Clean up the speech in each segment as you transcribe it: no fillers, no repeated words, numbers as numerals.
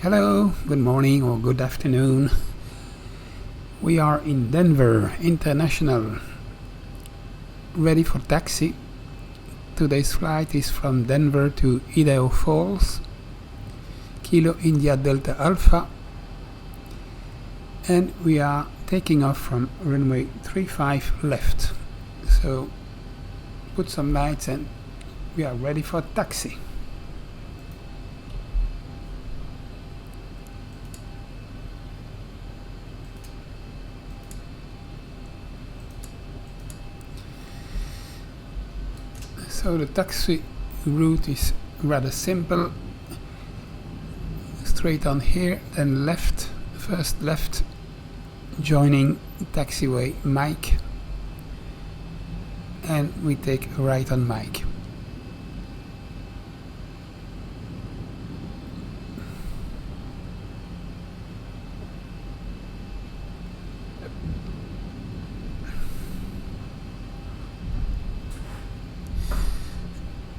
Hello, good morning or good afternoon. We are in Denver International, ready for taxi. Today's flight is from Denver to Idaho Falls, Kilo India Delta Alpha, and we are taking off from runway 35 left. So put some lights and we are ready for taxi. So the taxi route is rather simple. Straight on here, then left, first left, joining taxiway Mike, and we take a right on Mike.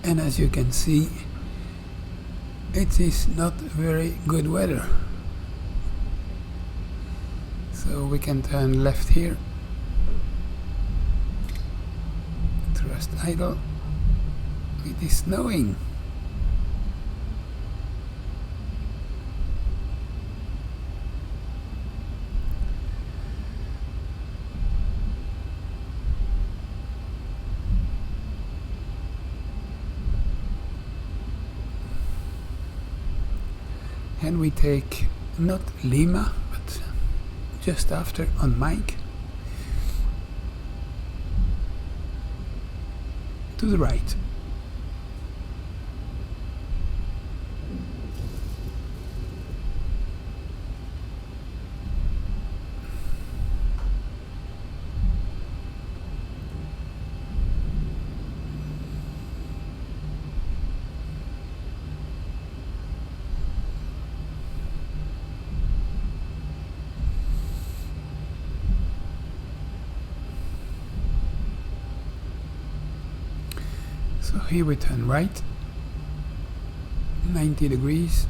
And as you can see, it is not very good weather. So we can turn left here. Thrust idle. It is snowing. And we take not Lima, but just after on Mike, to the right. So here we turn right, 90 degrees.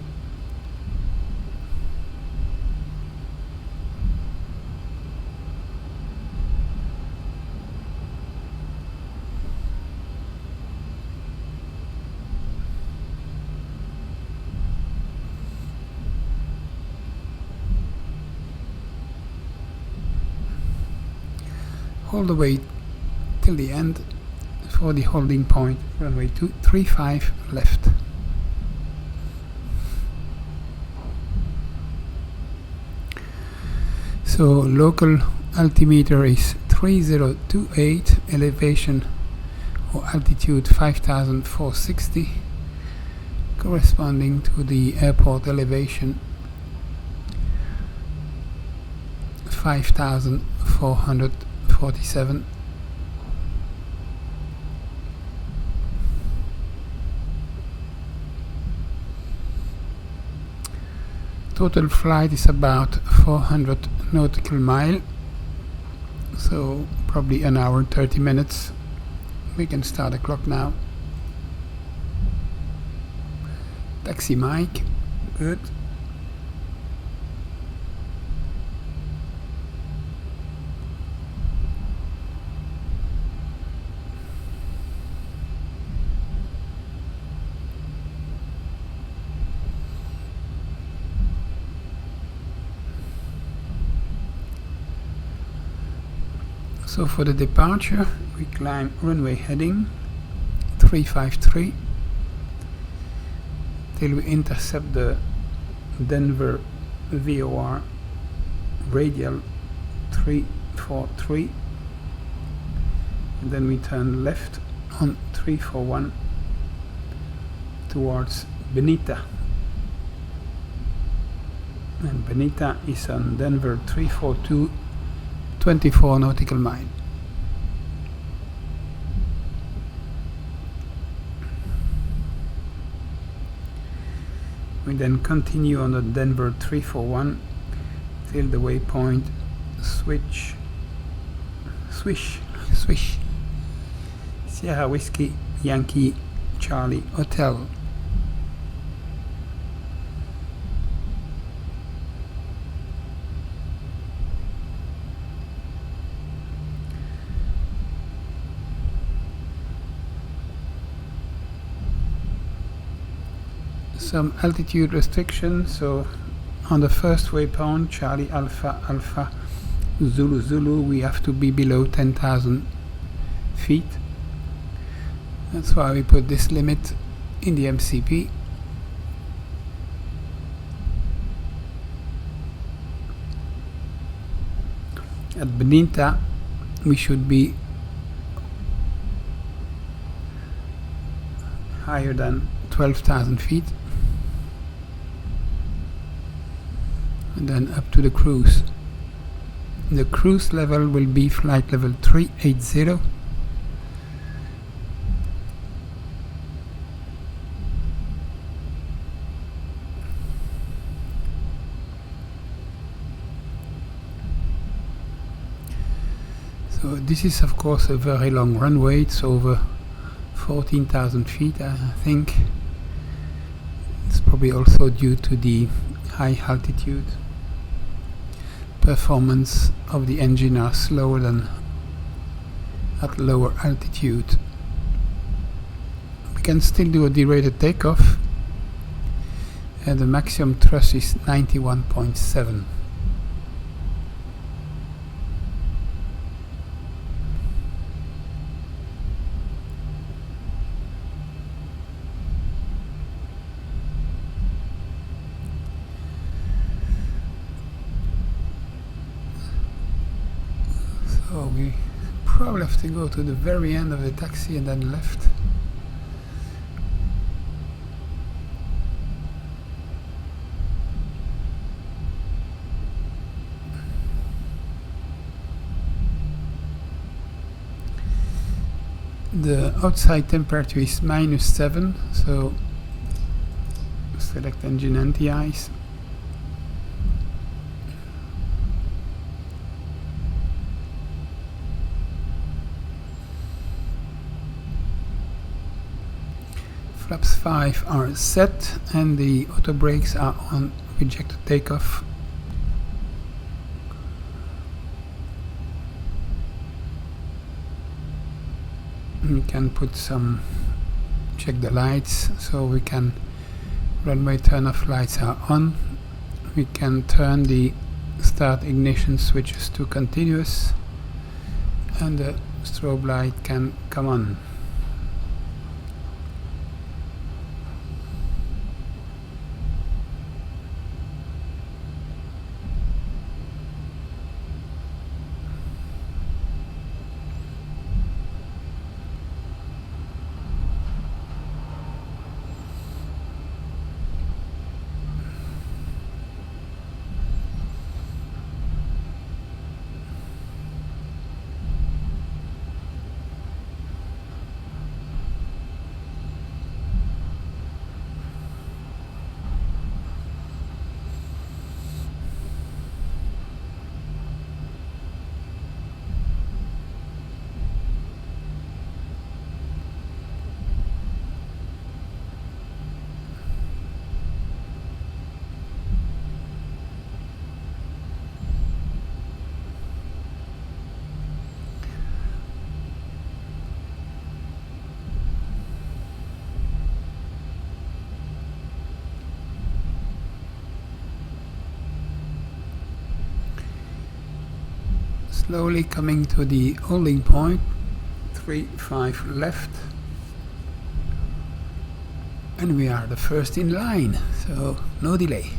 All the way till the end. For the holding point, runway 235 left. So local altimeter is 3028, elevation or altitude 5460, corresponding to the airport elevation 5447. Total flight is about 400 nautical mile, so probably an hour and 30 minutes. We can start the clock now. Taxi Mike, good. So for the departure, we climb runway heading 353 till we intercept the Denver VOR radial 343, and then we turn left on 341 towards Benita, and Benita is on Denver 342, 24 nautical mile. We then continue on the Denver 341 till the waypoint swish Sierra Whiskey Yankee Charlie Hotel. some altitude restriction. So on the first waypoint, Charlie Alpha Alpha Zulu Zulu, we have to be below 10,000 feet. That's why we put this limit in the MCP. At Benita, we should be higher than 12,000 feet. And then up to the cruise. The cruise level will be flight level 380. So this is of course a very long runway. It's over 14,000 feet, I think. It's probably also due to the high altitude. Performance of the engine are slower than at lower altitude. We can still do a derated takeoff, and the maximum thrust is 91.7. So we probably have to go to the very end of the taxi and then left. The outside temperature is -7, so select engine anti-ice. Flaps 5 are set and the auto brakes are on rejected takeoff. We can put some, check the lights, so we can, runway turn off lights are on. We can turn the start ignition switches to continuous and the strobe light can come on. Slowly coming to the holding point, 3-5 left, and we are the first in line, so no delay.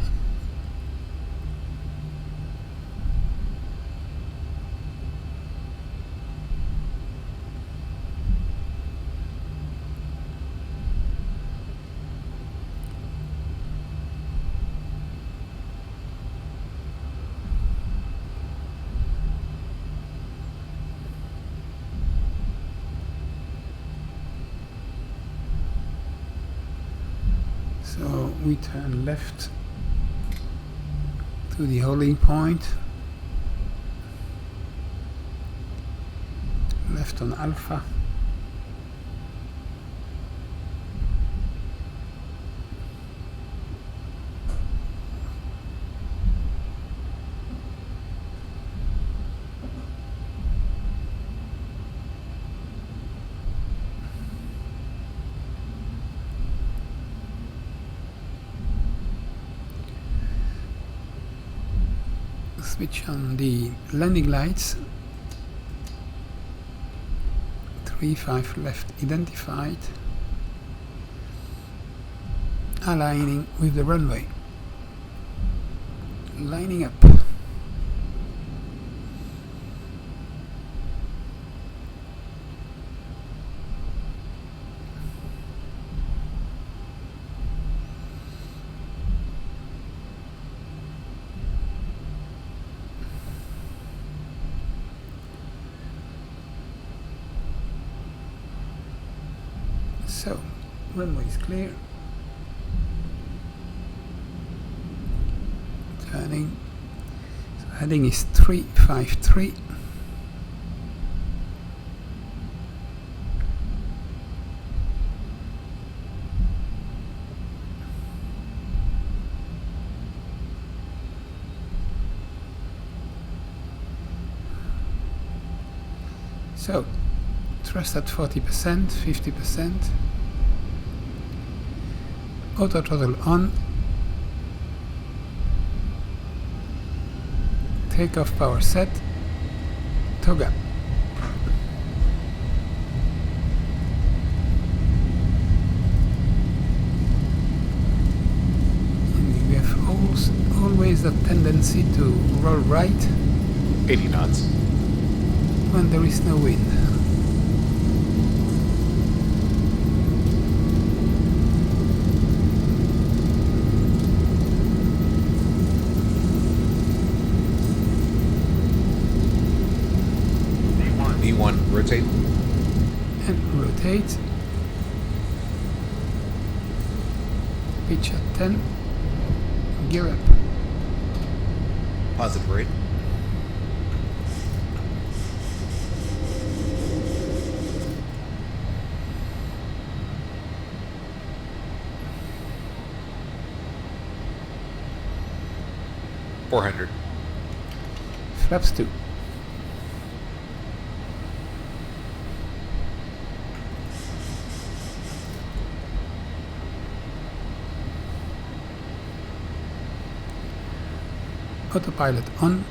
So we turn left to the holding point, left on Alpha, Switch on the landing lights. 35 left identified. Aligning with the runway. Lining up. So, runway is clear. Turning. So heading is 353. So, thrust at 40%, 50%. Auto throttle on. Takeoff power set. Toga. And we have always the tendency to roll right 80 knots. when there is no wind. V1, rotate. And rotate. Pitch at 10. Gear up. Positive rate. $400. Flaps 2. Autopilot on.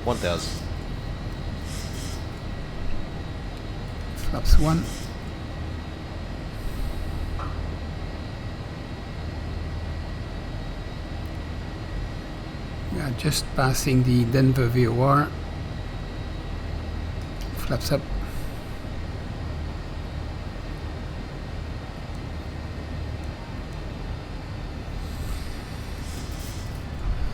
$1,000. Flaps 1. We are just passing the Denver VOR. Flaps up.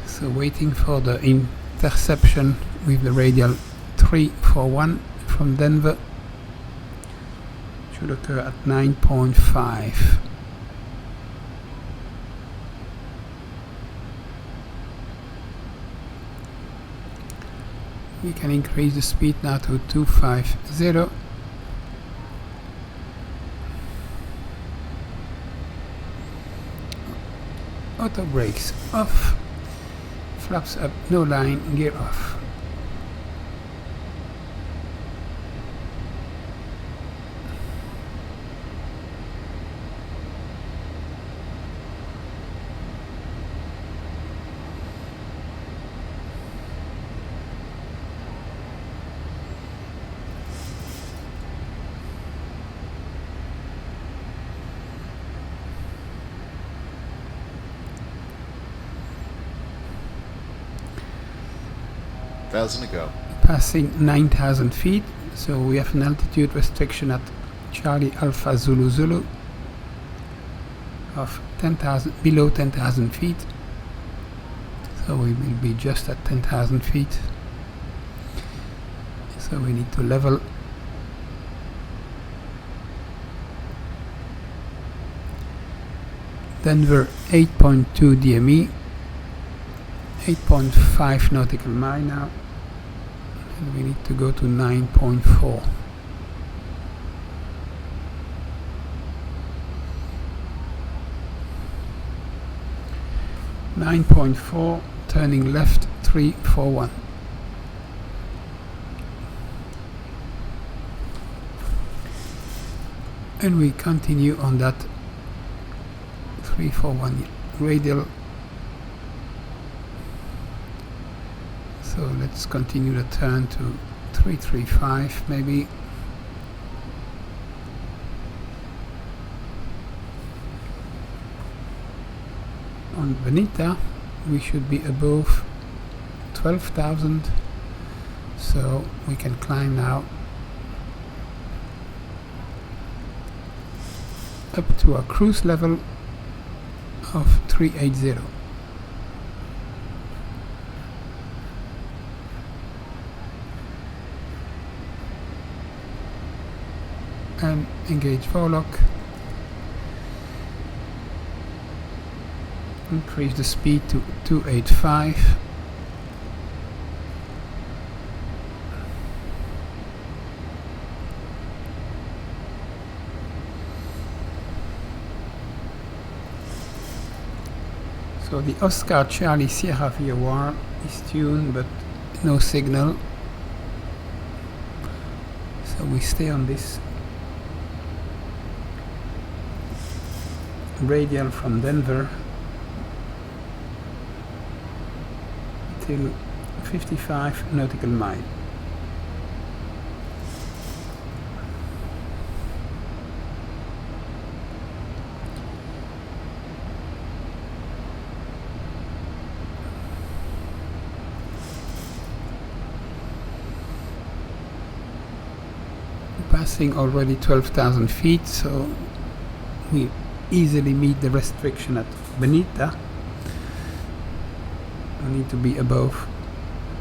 So waiting for the interception with the radial 341 from Denver. Should occur at 9.5. We can increase the speed now to 250. Auto brakes off. Flaps up, no line, gear off. $1,000 to go. Passing 9,000 feet, so we have an altitude restriction at Charlie Alpha Zulu Zulu of 10,000, below 10,000 feet. So we will be just at 10,000 feet. So we need to level. Denver 8.2 DME, 8.5 nautical mile now, and we need to go to 9.4. 9.4, turning left 341. and we continue on that 341 radial. So let's continue the turn to 335 maybe. On Bonita we should be above 12,000, so we can climb now up to a cruise level of 380. And engage forelock. Increase the speed to 285. So the Oscar Charlie Sierra VOR is tuned but no signal. So we stay on this radial from Denver till 55 nautical mile. Passing already 12,000 feet, so we easily meet the restriction at Bonita. We need to be above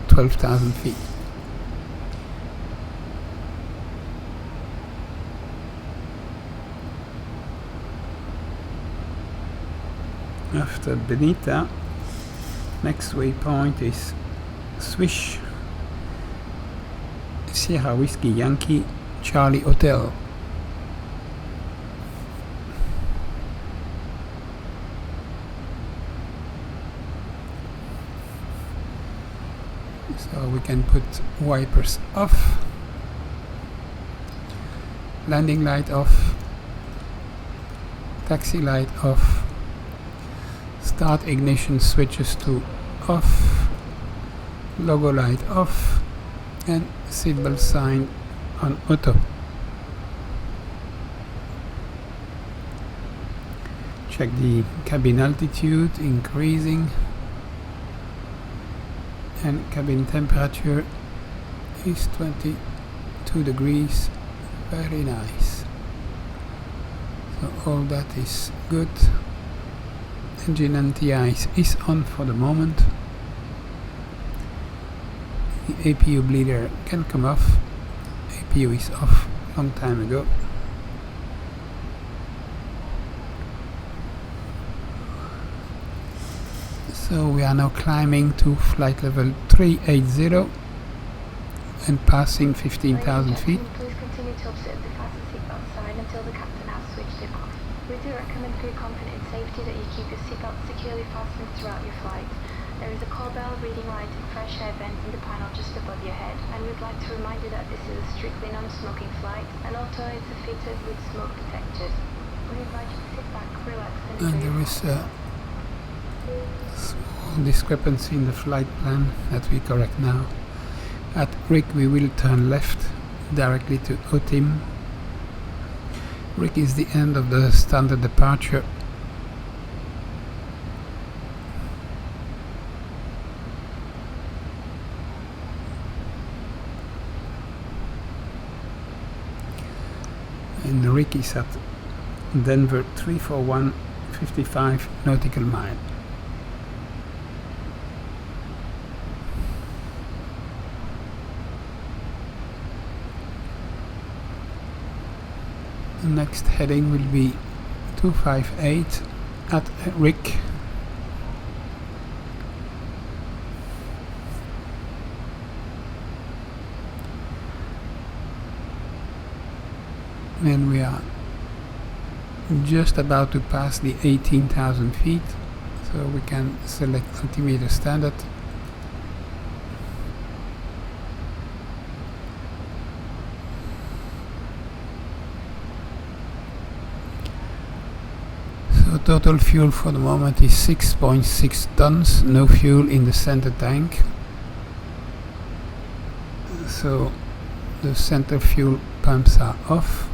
12,000 feet. After Bonita, next waypoint is Swish Sierra Whiskey Yankee Charlie Hotel. So we can put wipers off, landing light off, taxi light off, start ignition switches to off, logo light off, and seatbelt sign on auto. Check the cabin altitude, increasing, and cabin temperature is 22 degrees. Very nice. So all that is good. Engine anti-ice is on for the moment. The APU bleeder can come off. APU is off long time ago. So we are now climbing to flight level 380 and passing 15,000 feet. Please continue to observe the fasten seatbelt sign until the captain has switched it off. We do recommend for your comfort and safety that you keep your seatbelt securely fastened throughout your flight. There is a call bell, reading light and fresh air vent in the panel just above your head, and we'd like to remind you that this is a strictly non-smoking flight and all toilets are fitted with smoke detectors. We invite you to sit back, relax and And there is a small discrepancy in the flight plan that we correct now. At Rick we will turn left directly to Otim. Rick is the end of the standard departure. And Rick is at Denver 341, 55 nautical mile. The next heading will be 258 at Rick. And we are just about to pass the 18,000 feet, so we can select altimeter standard. So total fuel for the moment is 6.6 tons, no fuel in the center tank. So the center fuel pumps are off.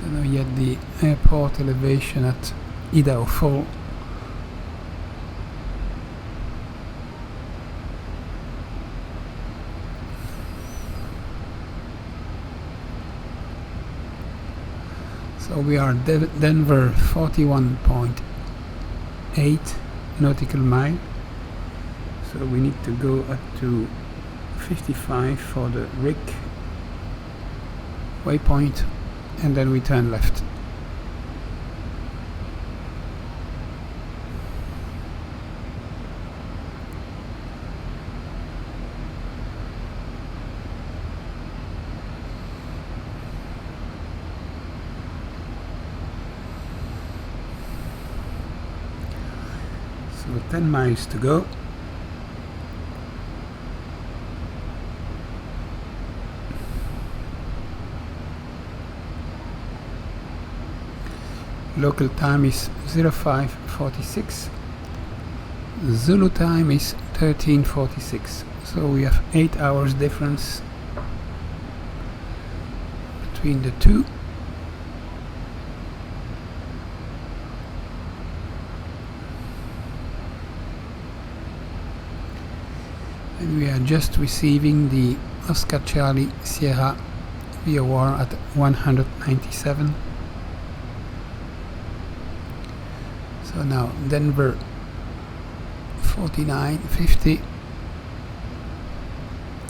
Don't know yet the airport elevation at Idaho Falls. So we are Denver 41.8 nautical mile. So we need to go up to 55 for the rig waypoint, and then we turn left. So 10 miles to go. Local time is 05:46. Zulu time is 13:46. So we have 8 hours difference between the two. And we are just receiving the Oscar Charlie Sierra VOR at 197. So now Denver 49.50,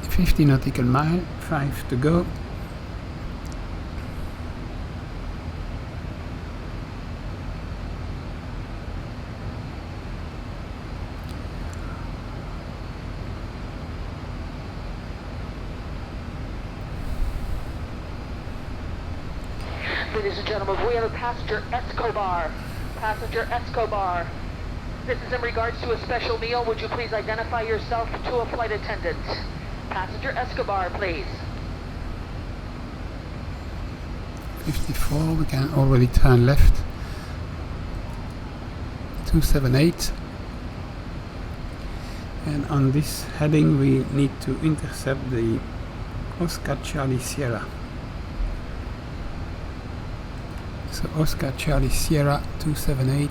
50 nautical mile, 5 to go. Ladies and gentlemen, we have a passenger Escobar. Passenger Escobar. This is in regards to a special meal. Would you please identify yourself to a flight attendant? Passenger Escobar, please. 54, we can already turn left. 278. And on this heading we need to intercept the Oscar Charlie Sierra. So Oscar Charlie Sierra 278.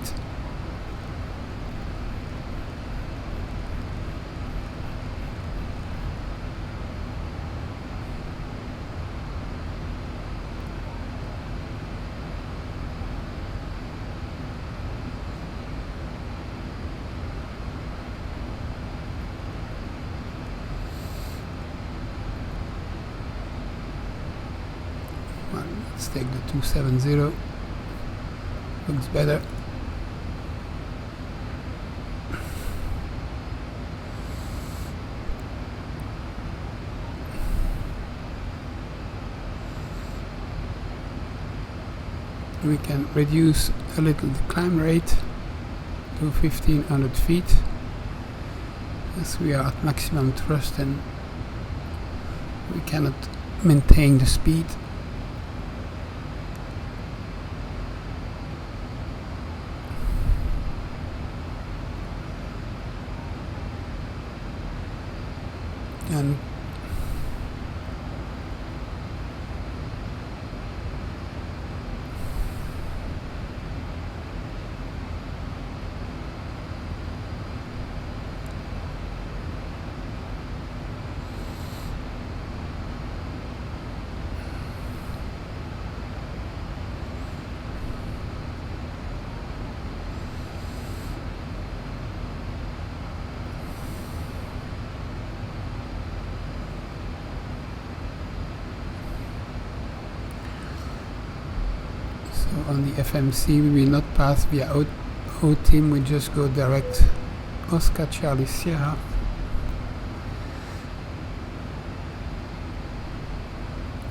Well, let's take the 270. Looks better. We can reduce a little the climb rate to 1500 feet as we are at maximum thrust and we cannot maintain the speed. And on the FMC we will not pass via O-Team, we just go direct Oscar Charlie Sierra.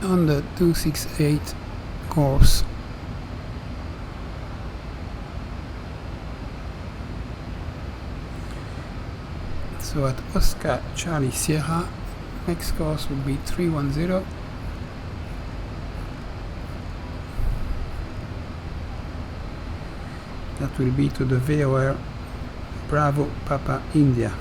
On the 268 course. So at Oscar Charlie Sierra, next course will be 310. that will be to the VOR Bravo Papa India.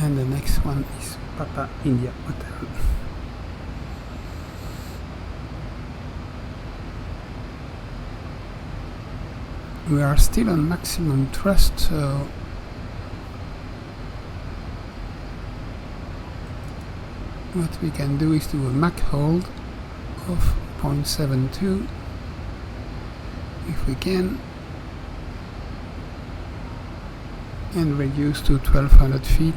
And the next one is Papa India Hotel. We are still on maximum thrust, so what we can do is do a Mach hold of 0.72 if we can, and reduce to 1200 feet.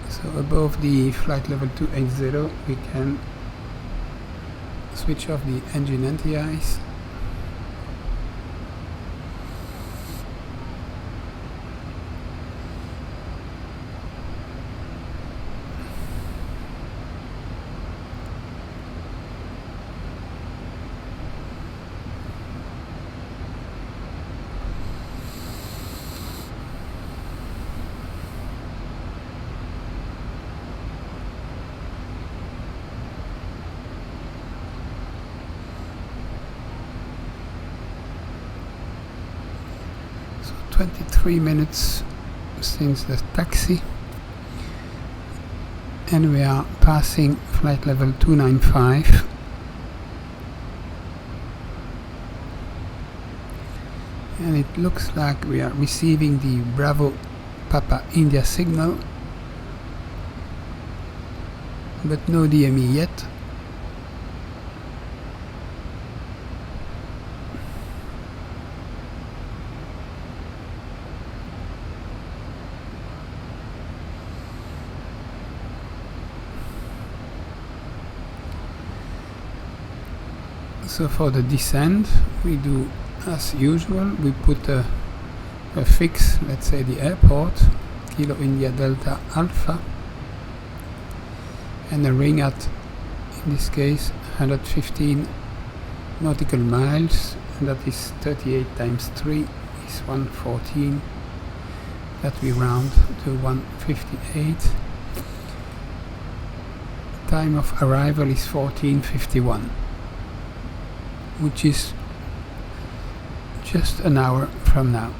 So above the flight level 280 we can switch off the engine anti-ice. So 23 minutes since the taxi, and we are passing flight level 295. And it looks like we are receiving the Bravo Papa India signal, but no DME yet. So for the descent we do as usual, we put a fix, let's say the airport, Kilo India Delta Alpha, and a ring at, in this case, 115 nautical miles, and that is 38 times 3 is 114, that we round to 158. Time of arrival is 14:51, which is just an hour from now.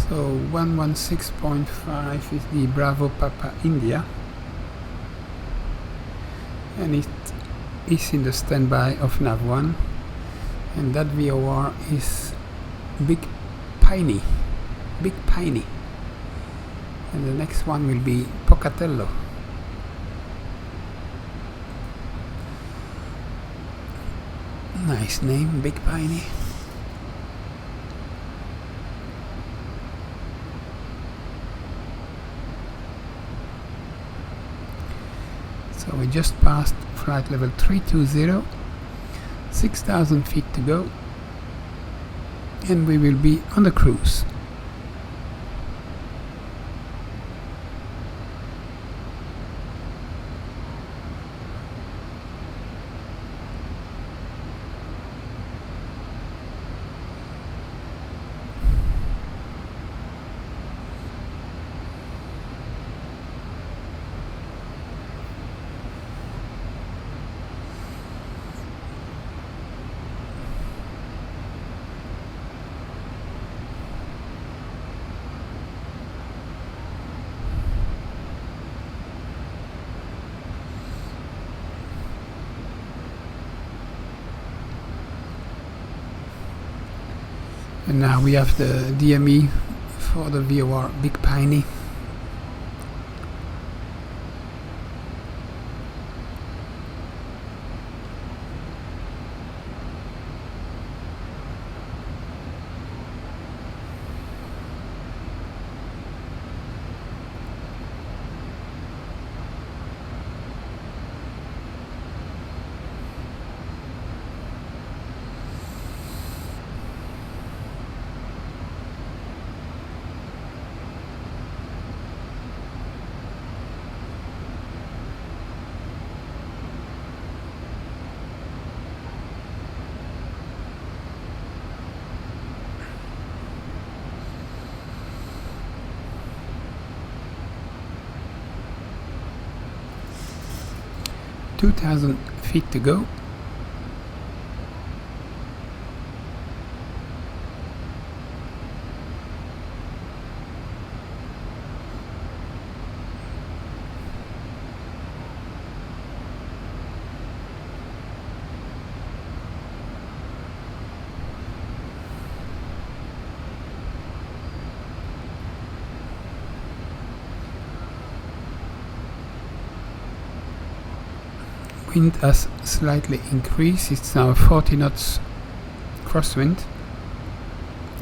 So 116.5 is the Bravo Papa India, and it is in the standby of Nav1, and that VOR is Big Piney, and the next one will be Pocatello. Nice name, Big Piney. So we just passed flight level 320, 6,000 feet to go, and we will be on the cruise. And now we have the DME for the VOR Big Piney. "2,000 feet to go." Wind has slightly increased. It's now 40 knots crosswind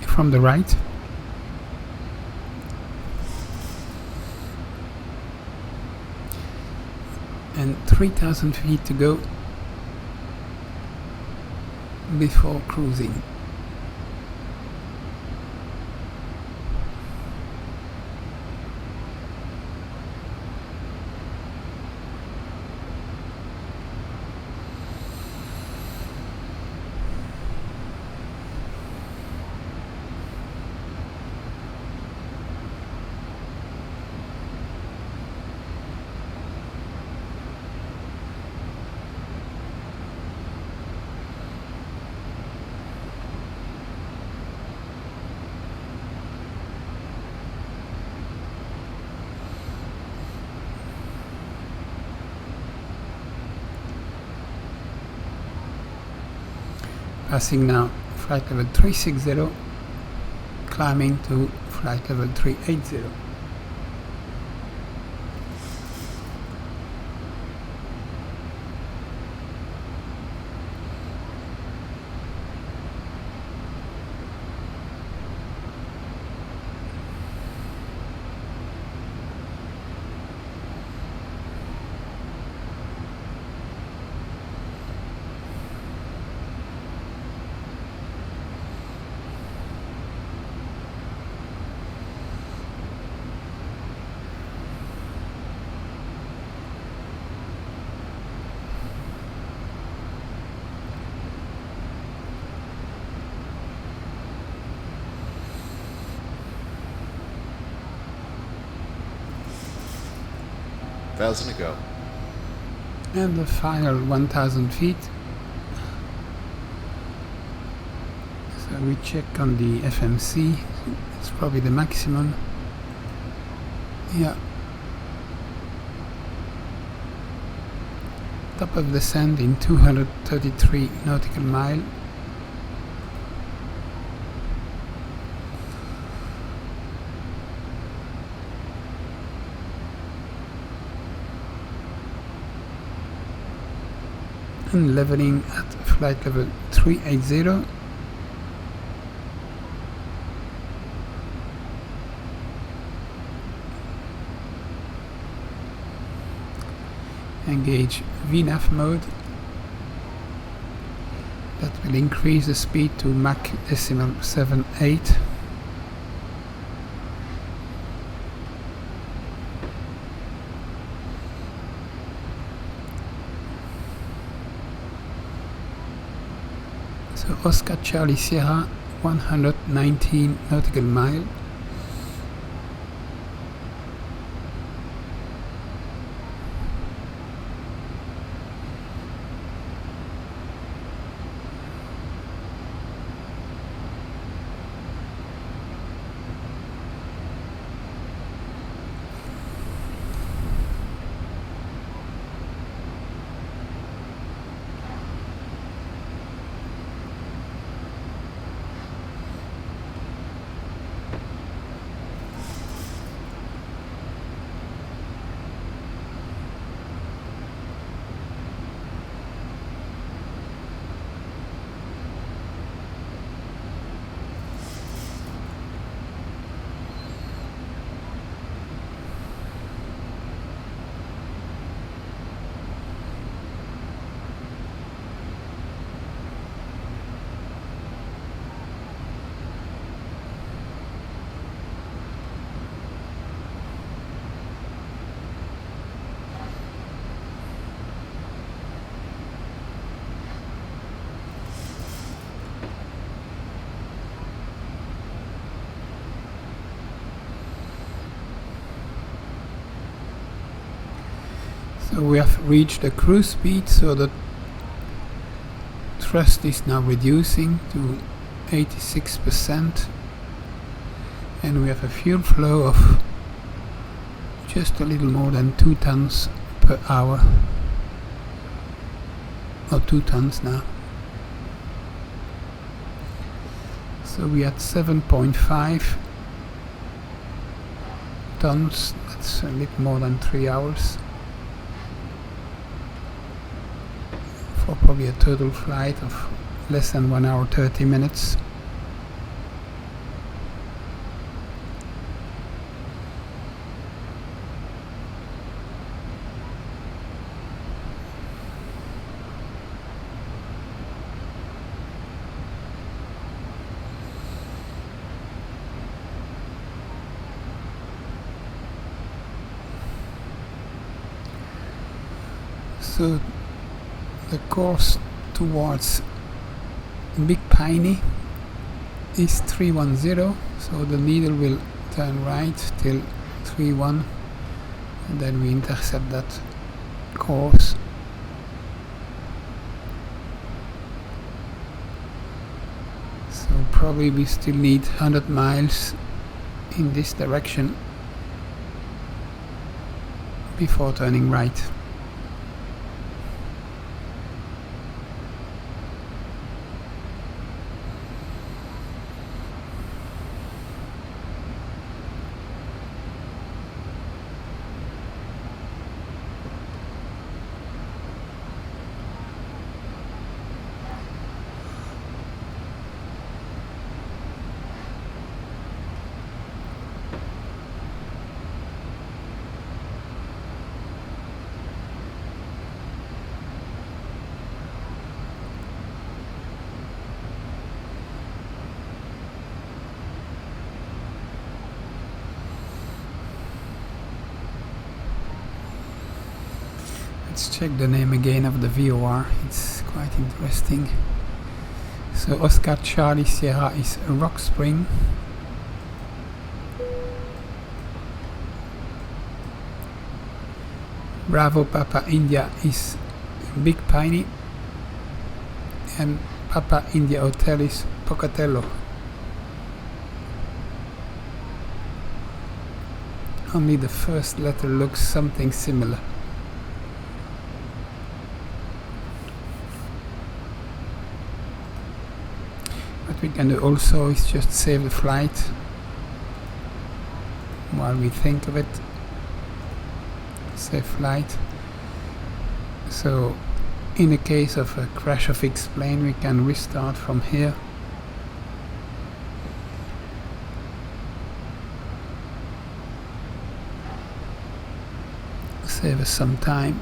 from the right. And 3,000 feet to go before cruising. Passing now flight level 360, climbing to flight level 380. Thousand to go. And the final 1,000 feet. So we check on the FMC. It's probably the maximum. Yeah. Top of the sand in 233 nautical mile. And leveling at flight level 380. Engage VNAV mode. That will increase the speed to Mach decimal 78. So Oscar Charlie Sierra, 119 nautical mile. So we have reached the cruise speed, so the thrust is now reducing to 86%, and we have a fuel flow of just a little more than 2 tons per hour, or 2 tons now. So we had 7.5 tons, that's a little more than 3 hours, for probably a total flight of less than 1 hour 30 minutes. So the course towards Big Piney is 310, so the needle will turn right till 31, and then we intercept that course. So probably we still need 100 miles in this direction before turning right. Let's check the name again of the VOR, it's quite interesting. So Oscar Charlie Sierra is Rock Spring. Bravo Papa India is Big Piney, and Papa India Hotel is Pocatello. Only the first letter looks something similar. What we can do also is just save the flight while we think of it. Save flight. So in the case of a crash of X-plane, we can restart from here. Save us some time.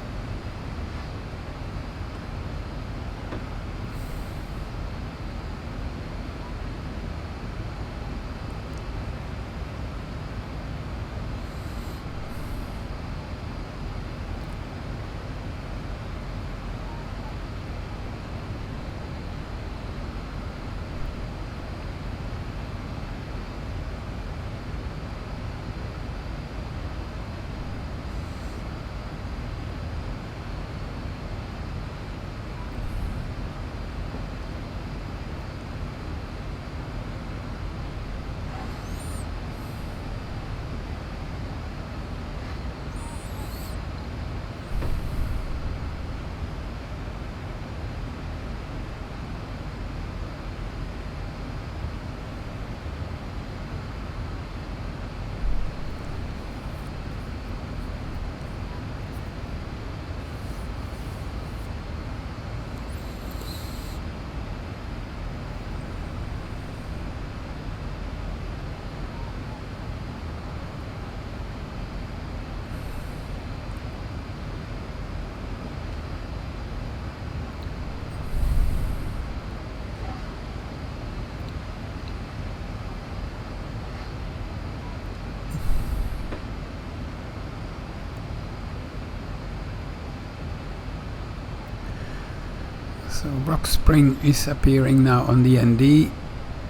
So Rock Spring is appearing now on the ND,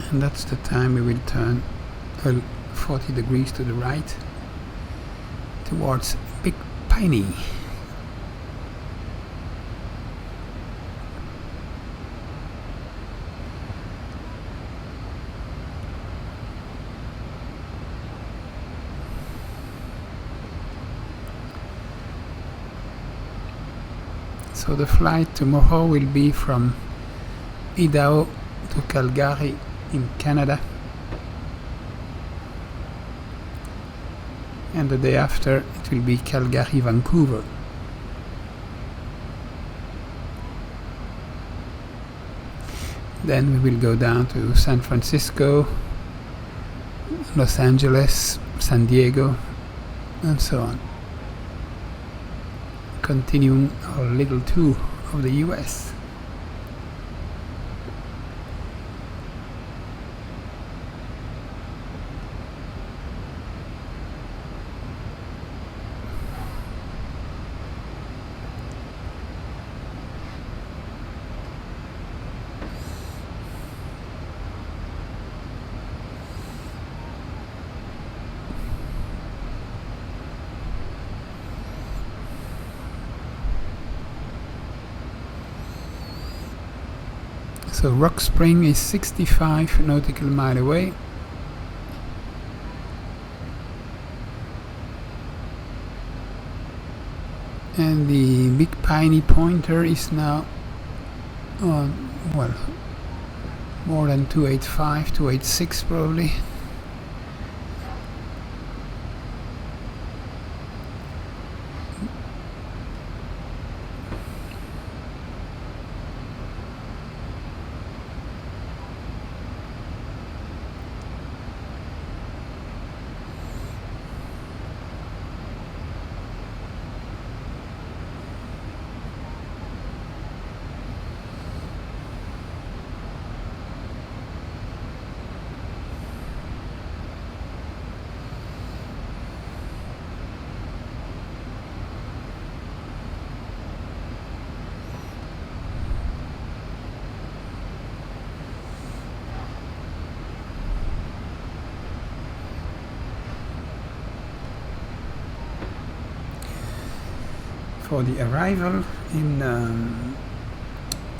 and that's the time we will turn 40 degrees to the right towards Big Piney. So the flight tomorrow will be from Idaho to Calgary in Canada, and the day after it will be Calgary, Vancouver. Then we will go down to San Francisco, Los Angeles, San Diego, and so on, continuing our little tour of the US. So Rock Spring is 65 nautical mile away. And the Big Piney Pointer is now on, well, more than 285, 286 probably. For the arrival in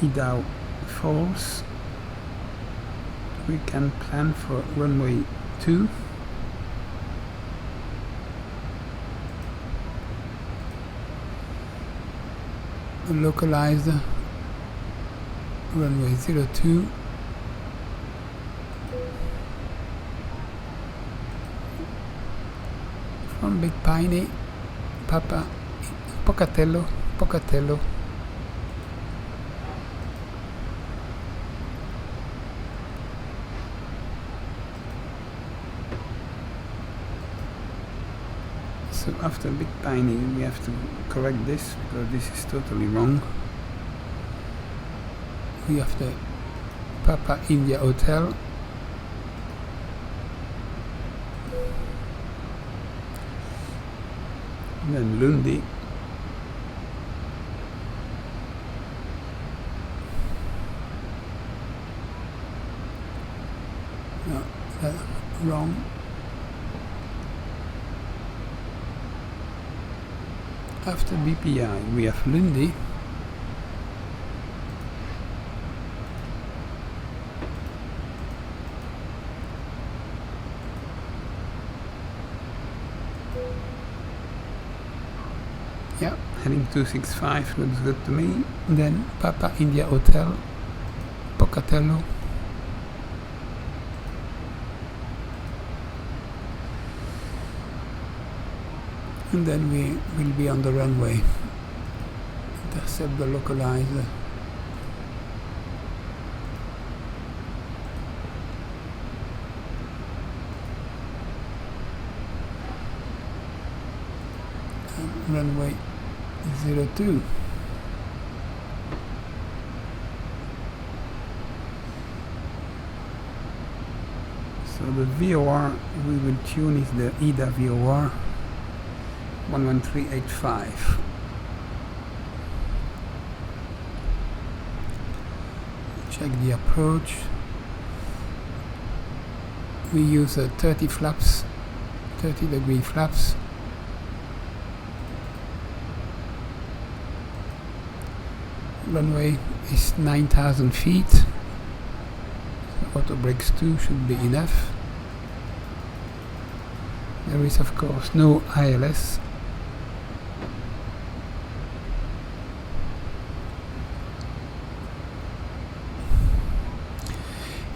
Idaho Falls, we can plan for runway 2. Localized runway 02. From Big Piney, Pocatello. So after Big Piney we have to correct this because this is totally wrong. We have the Papa India Hotel, and then Lundy, no, wrong. After BPI we have Lundy, yeah, heading 265 looks good to me. Then Papa India Hotel, Pocatello, and then we will be on the runway. Intercept the localizer. And runway 02. So the VOR we will tune is the IDA VOR 11385. Check the approach. We use 30 flaps, 30-degree flaps. Runway is 9,000 feet. So auto brakes 2 should be enough. There is of course no ILS.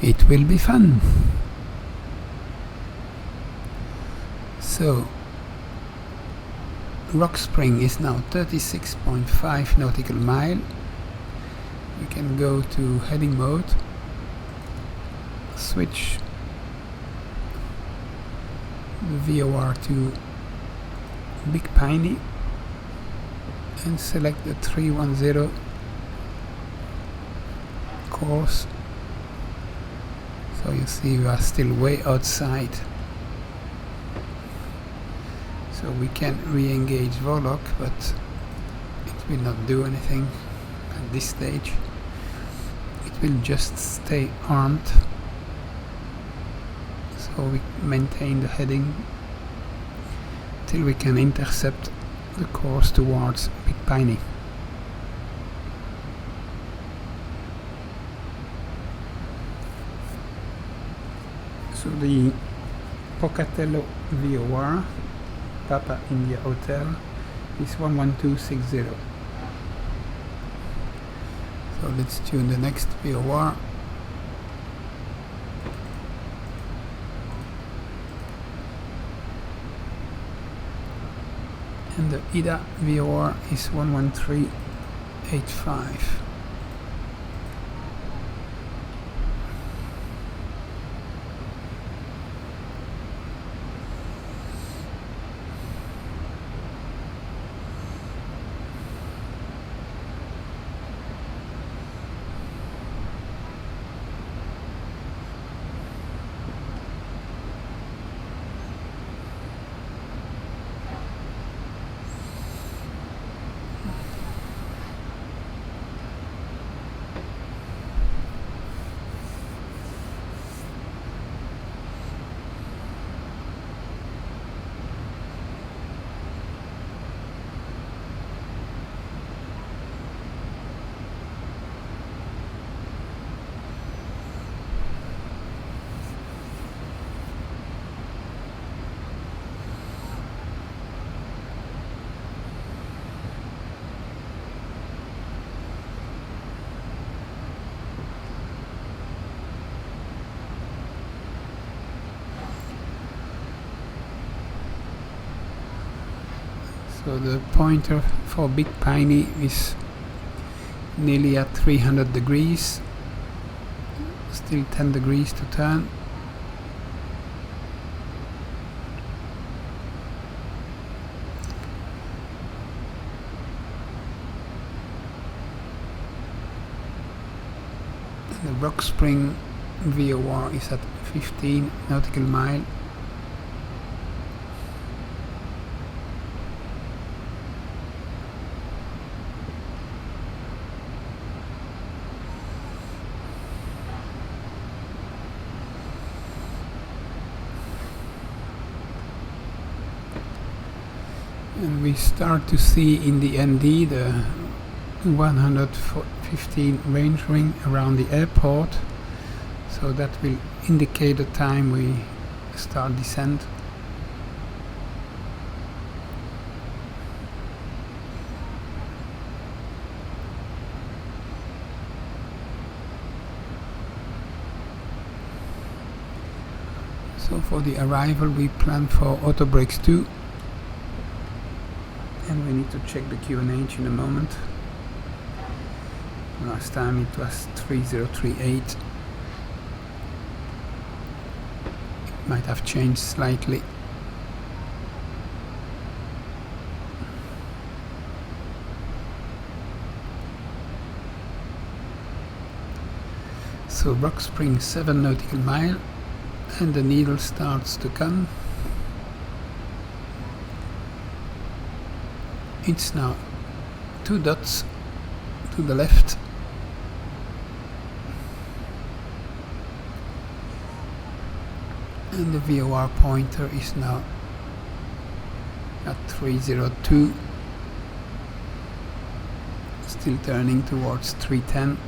It will be fun. So Rock Spring is now 36.5 nautical mile. We can go to heading mode, switch the VOR to Big Piney and select the 310 course. So you see we are still way outside, so we can re-engage Vorlok, but it will not do anything at this stage. It will just stay armed, so we maintain the heading till we can intercept the course towards Big Piney. So the Pocatello VOR, Papa India Hotel, is 11260. So let's tune the next VOR. And the IDA VOR is 11385. So the pointer for Big Piney is nearly at 300 degrees, still 10 degrees to turn. And the Rock Spring VOR is at 15 nautical mile. And we start to see in the ND the 115 range ring around the airport, so that will indicate the time we start descent. So for the arrival we plan for auto brakes 2. And we need to check the QNH in a moment. Last time it was 3038. It might have changed slightly. So Rock Spring 7 nautical mile, and the needle starts to come. It's now 2 dots to the left. And the VOR pointer is now at 302. Still turning towards 310.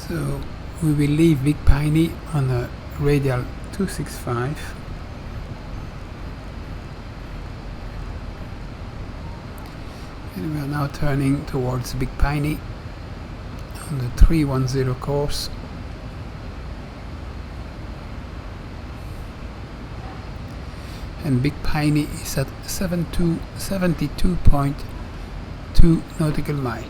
So we will leave Big Piney on a radial 265. And we are now turning towards Big Piney on the 310 course. And Big Piney is at 72.2 nautical mile.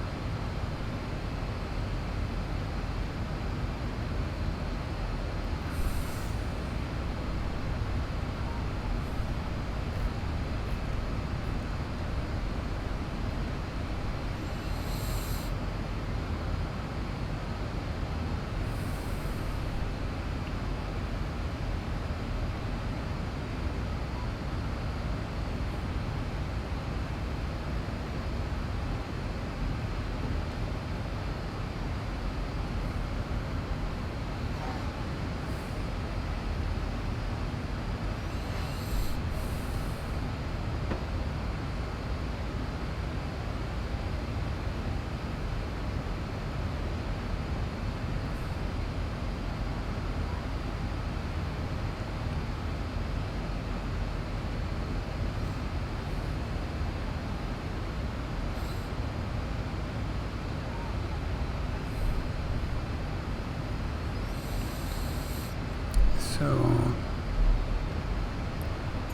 So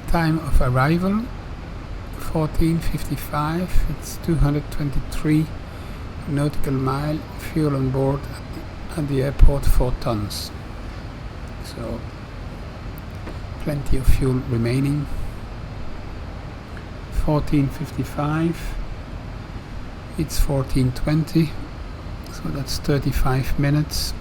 time of arrival 14:55. It's 223 nautical mile. Fuel on board at the airport 4 tons. So plenty of fuel remaining. 14:55. It's 14:20. So that's 35 minutes.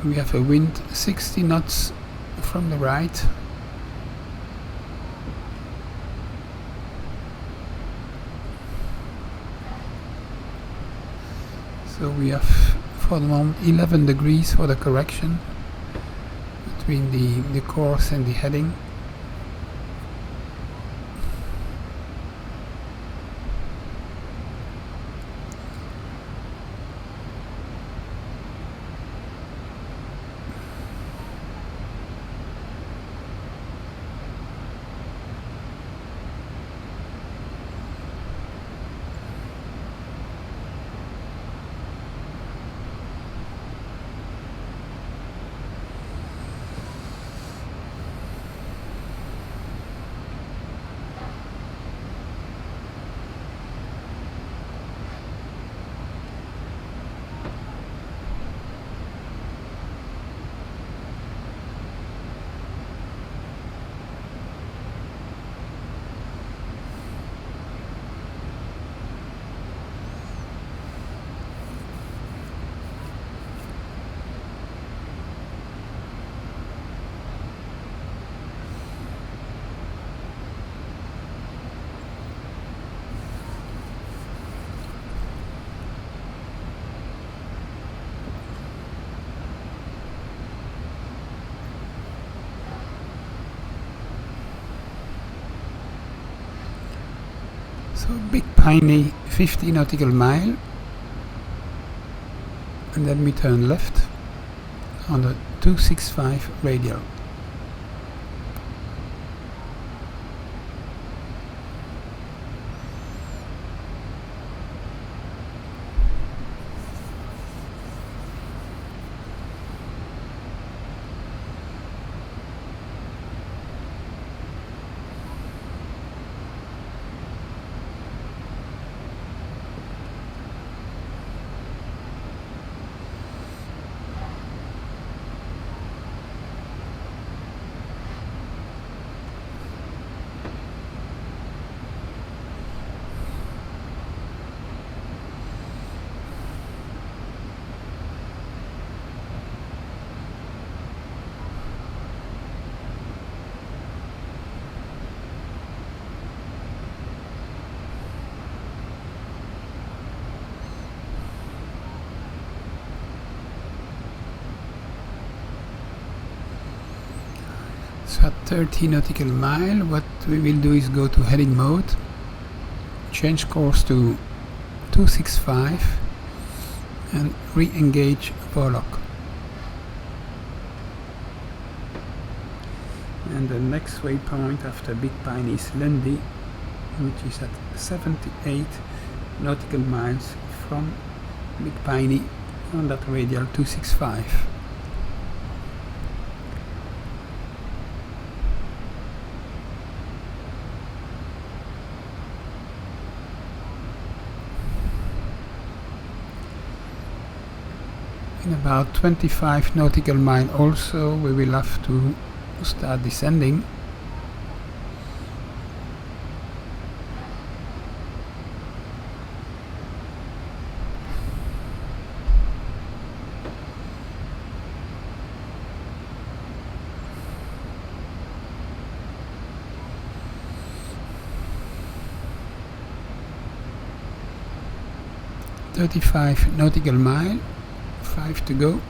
We have a wind 60 knots from the right. So we have for the moment 11 degrees for the correction between the course and the heading. So Big Piney 50 nautical mile, and then we turn left on the 265 radial. is at 30 nautical mile. What we will do is go to heading mode, change course to 265 and re-engage Volok. And the next waypoint after Big Pine is Lundy, which is at 78 nautical miles from Big Piney on that radial 265. In about 25 nautical mile also we will have to start descending. .35 nautical mile, 5 to go.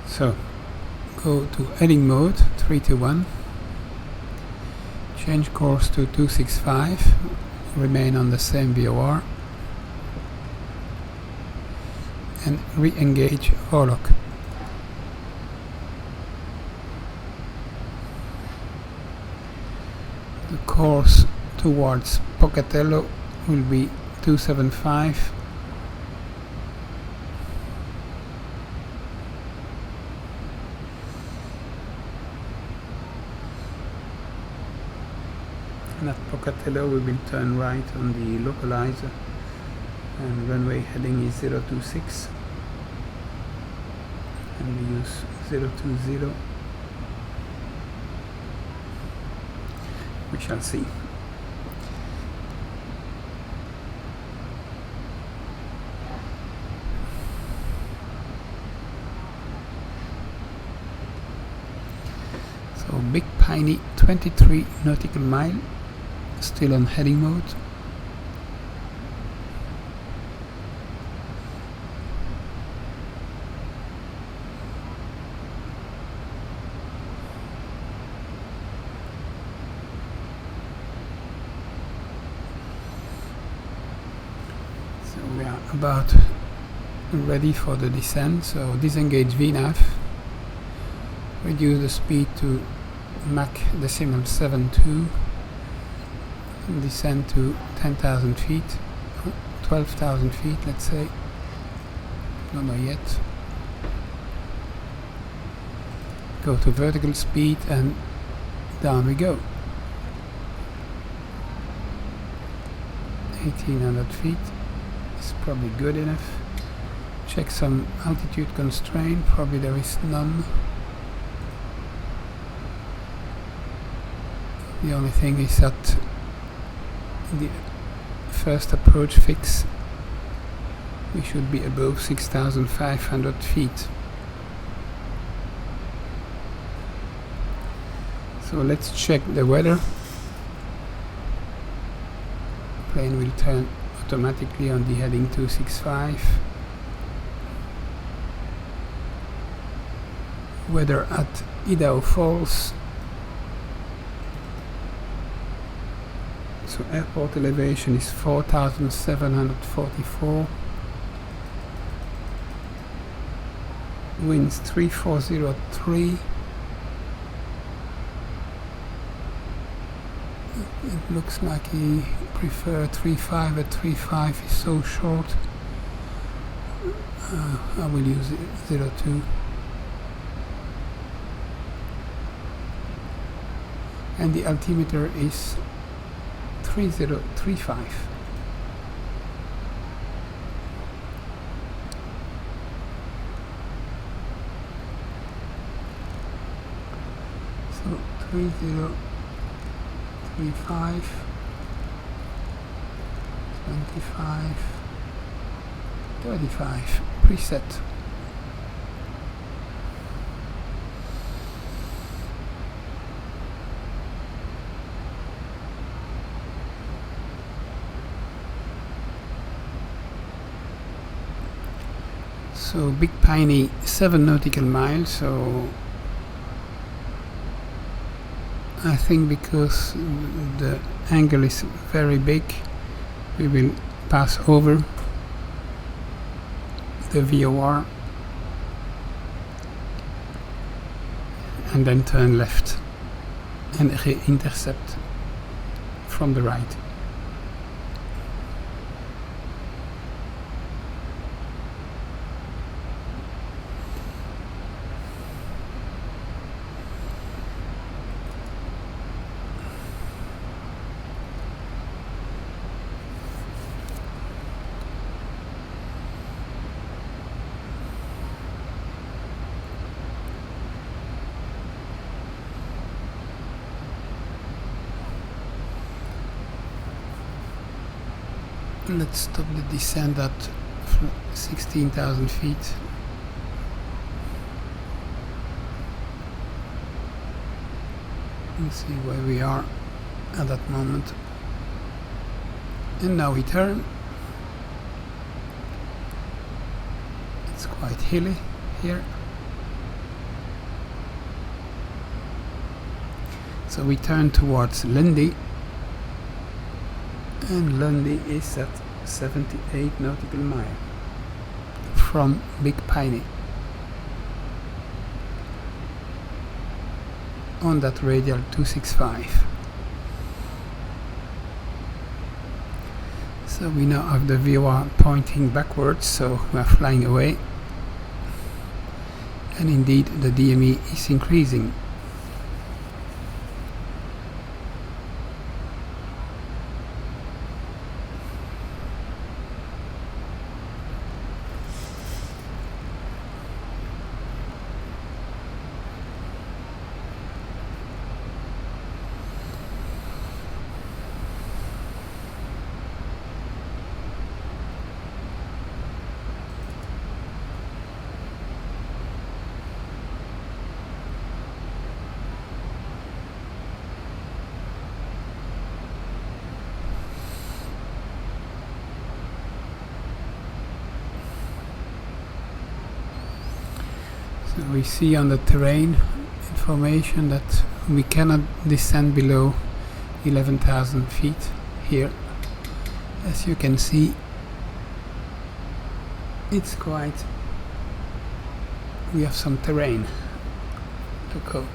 So go to heading mode 3 to 1, change course to 265, remain on the same VOR and re-engage Volok. The course towards Pocatello will be 275. And at Pocatello we will turn right on the localizer and runway heading is 026 and we use 020. We shall see. So Big Piney 23 nautical mile, still on heading mode. So we are about ready for the descent. So disengage VNAV, reduce the speed to Mach 0.72, descend to 10,000 feet, 12,000 feet let's say, don't know yet. Go to vertical speed and down we go. 1800 feet is probably good enough. Check some altitude constraint, probably there is none. The only thing is that the first approach fix we should be above 6,500 feet. So let's check the weather. Plane will turn automatically on the heading 265. Weather at Idaho Falls. So airport elevation is 4,744. Winds 3403. It looks like he preferred 3.5, but 3.5 is so short. I will use 0.2. and the altimeter is 3035. So 3035, 25, 35 preset. So Big Piney 7 nautical miles, so I think because the angle is very big, we will pass over the VOR and then turn left and intercept from the right. Let's stop the descent at 16,000 feet. Let's see where we are at that moment. And now we turn. It's quite hilly here. So we turn towards Lundy. And Lundy is at 78 nautical mile from Big Piney on that radial 265. So we now have the VOR pointing backwards, so we are flying away, and indeed the DME is increasing. So we see on the terrain information that we cannot descend below 11,000 feet here. As you can see, it's quite, we have some terrain to cope.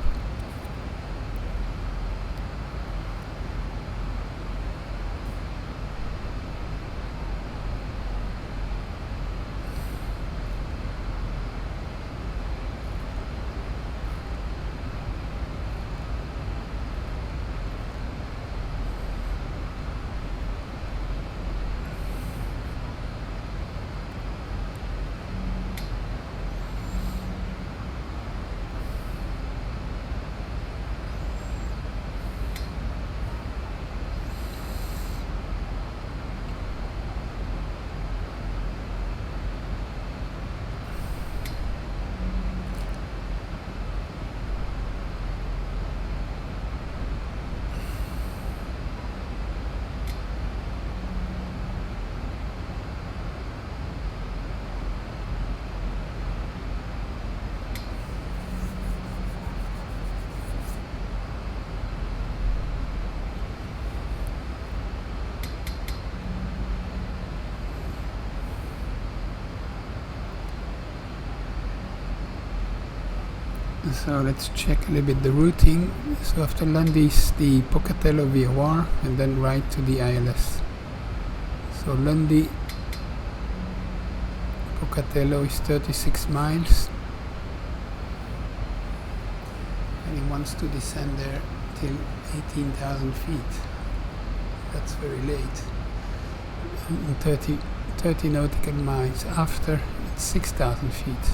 So let's check a little bit the routing. So after Lundy is the Pocatello VOR and then right to the ILS. So Lundy, Pocatello is 36 miles. And he wants to descend there till 18,000 feet. That's very late. And 30 nautical miles after, it's 6,000 feet.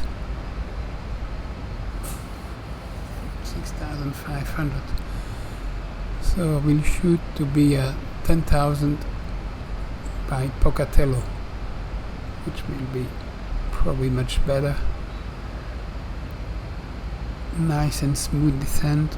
6,500. So we'll shoot to be at 10,000 by Pocatello, which will be probably much better. Nice and smooth descent.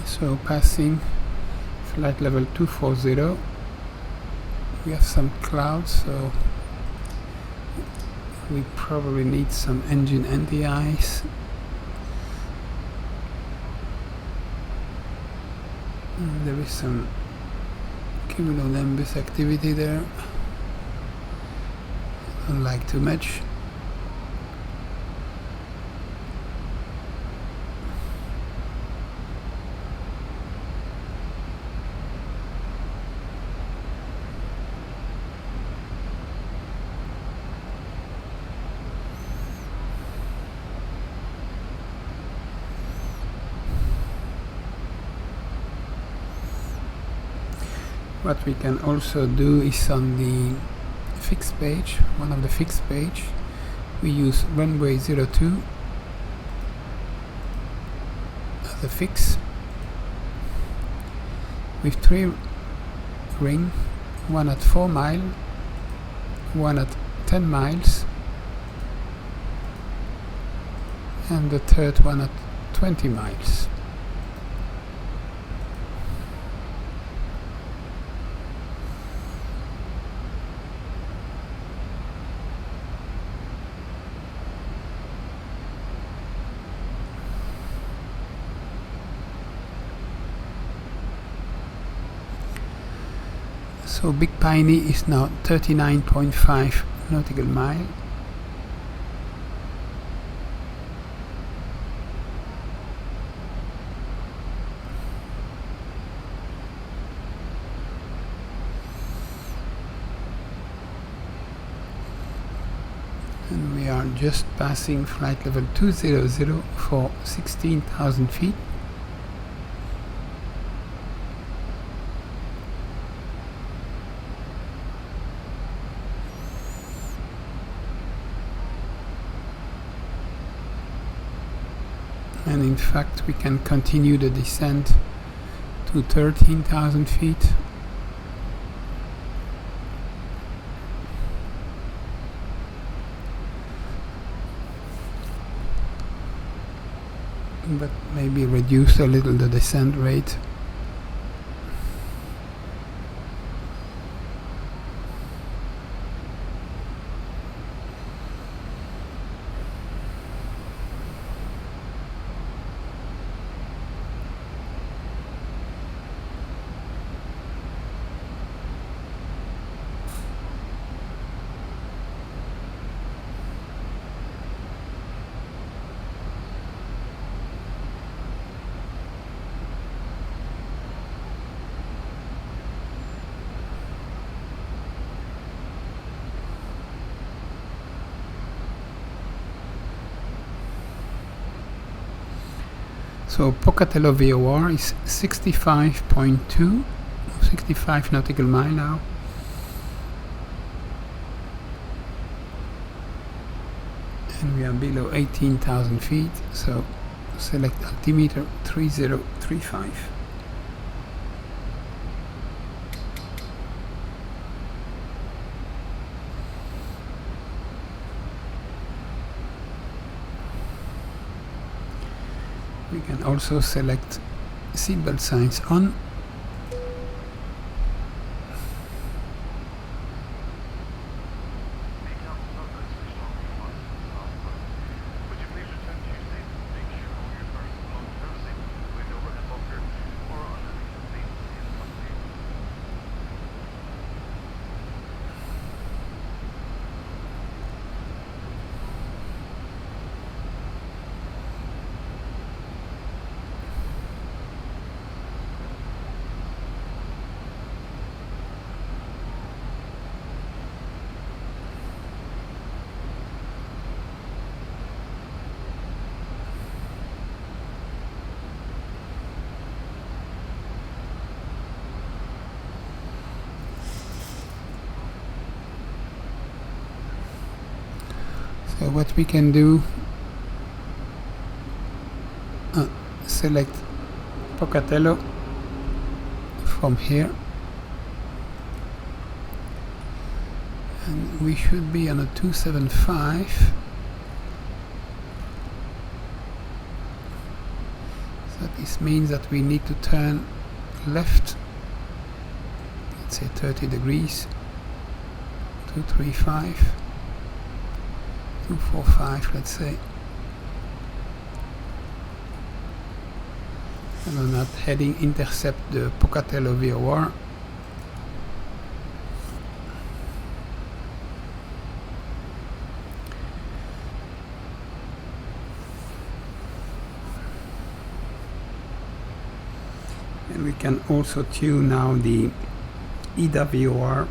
So passing flight level 240, we have some clouds, so we probably need some engine anti-ice. There is some cumulonimbus activity there. I don't like too much. What we can also do is on the fixed page, one of the fixed page, we use runway 02 as a fix with 3 ring, one at 4 miles, one at 10 miles, and the third one at 20 miles. So Big Piney is now 39.5 nautical mile. And we are just passing flight level 200 for 16,000 feet. And in fact we can continue the descent to 13,000 feet. But maybe reduce a little the descent rate. So Pocatello VOR is 65.2, 65 nautical mile now. and we are below 18,000 feet, so select altimeter 3035. We can also select seatbelt signs on. So what we can do, select Pocatello from here, and we should be on a 275. So this means that we need to turn left, let's say 30 degrees, 235. 245, let's say, and on that heading intercept the Pocatello VOR. And we can also tune now the IDA VOR,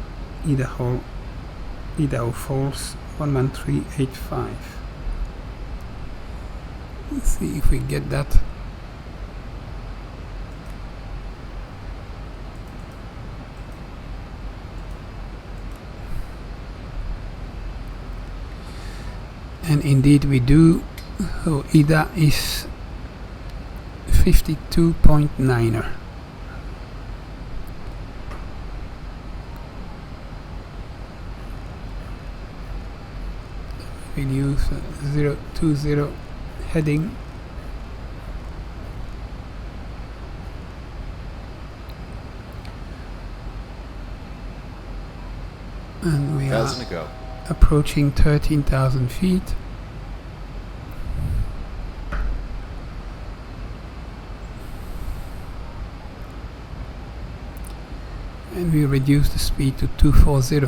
Idaho Falls 11385. Let's see if we get that. And indeed we do. So IDA is 52.9er. We'll use 020 heading. And we are approaching 13,000 feet. And we reduce the speed to 240.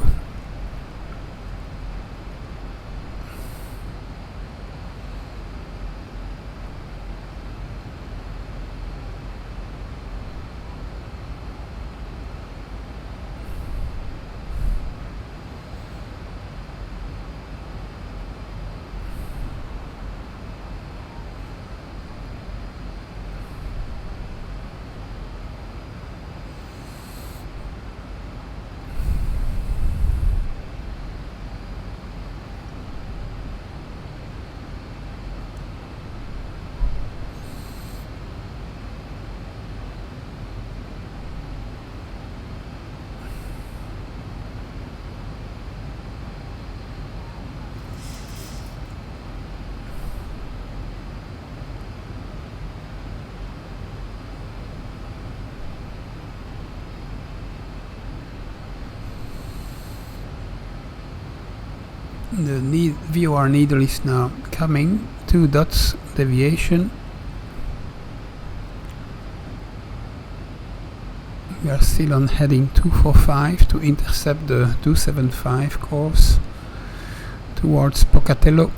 The VOR needle is now coming, 2 dots deviation. We are still on heading 245 to intercept the 275 course towards Pocatello.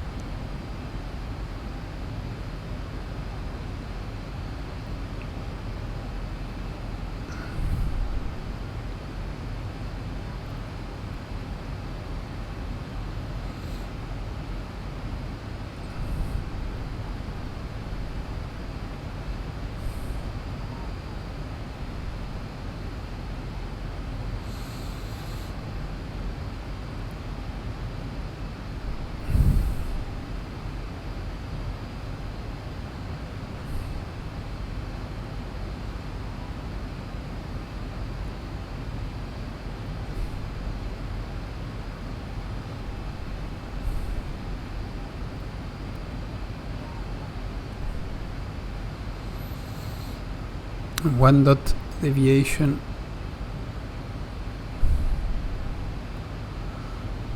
1 dot deviation.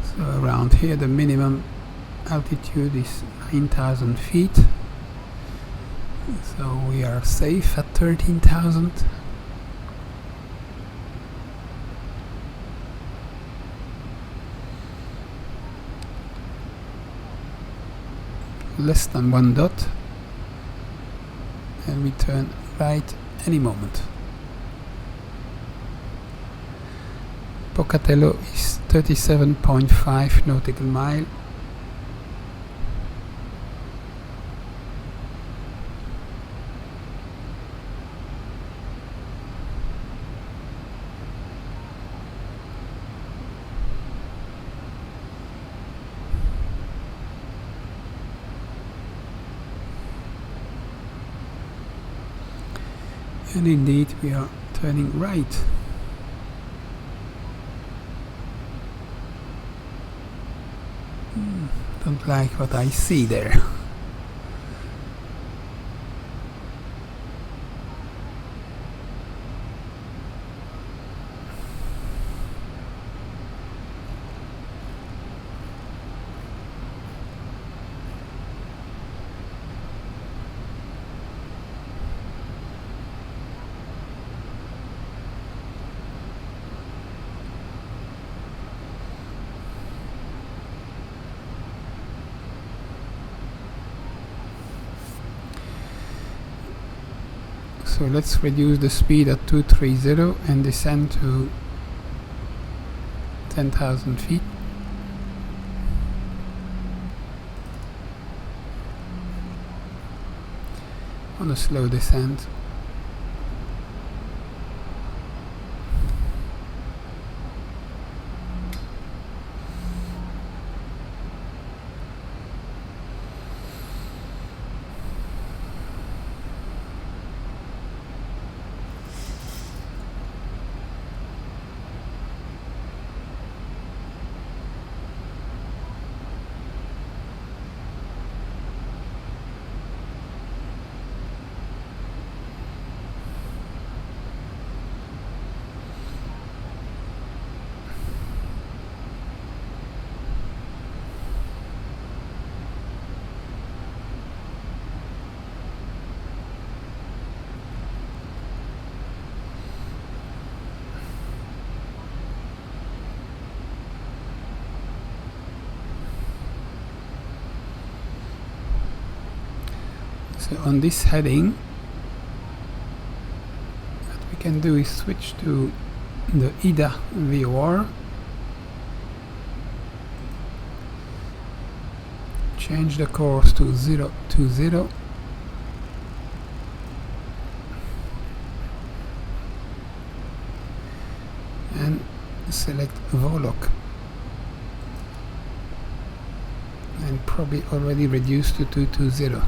So around here the minimum altitude is 9,000 feet. So we are safe at 13,000. Less than 1 dot, and we turn right any moment. Pocatello is 37.5 nautical mile. And indeed we are turning right. Don't like what I see there. So let's reduce the speed at 230 and descend to 10,000 feet. On a slow descent. So on this heading, what we can do is switch to the IDA VOR, change the course to 020, and select Volok, and probably already reduced to 220.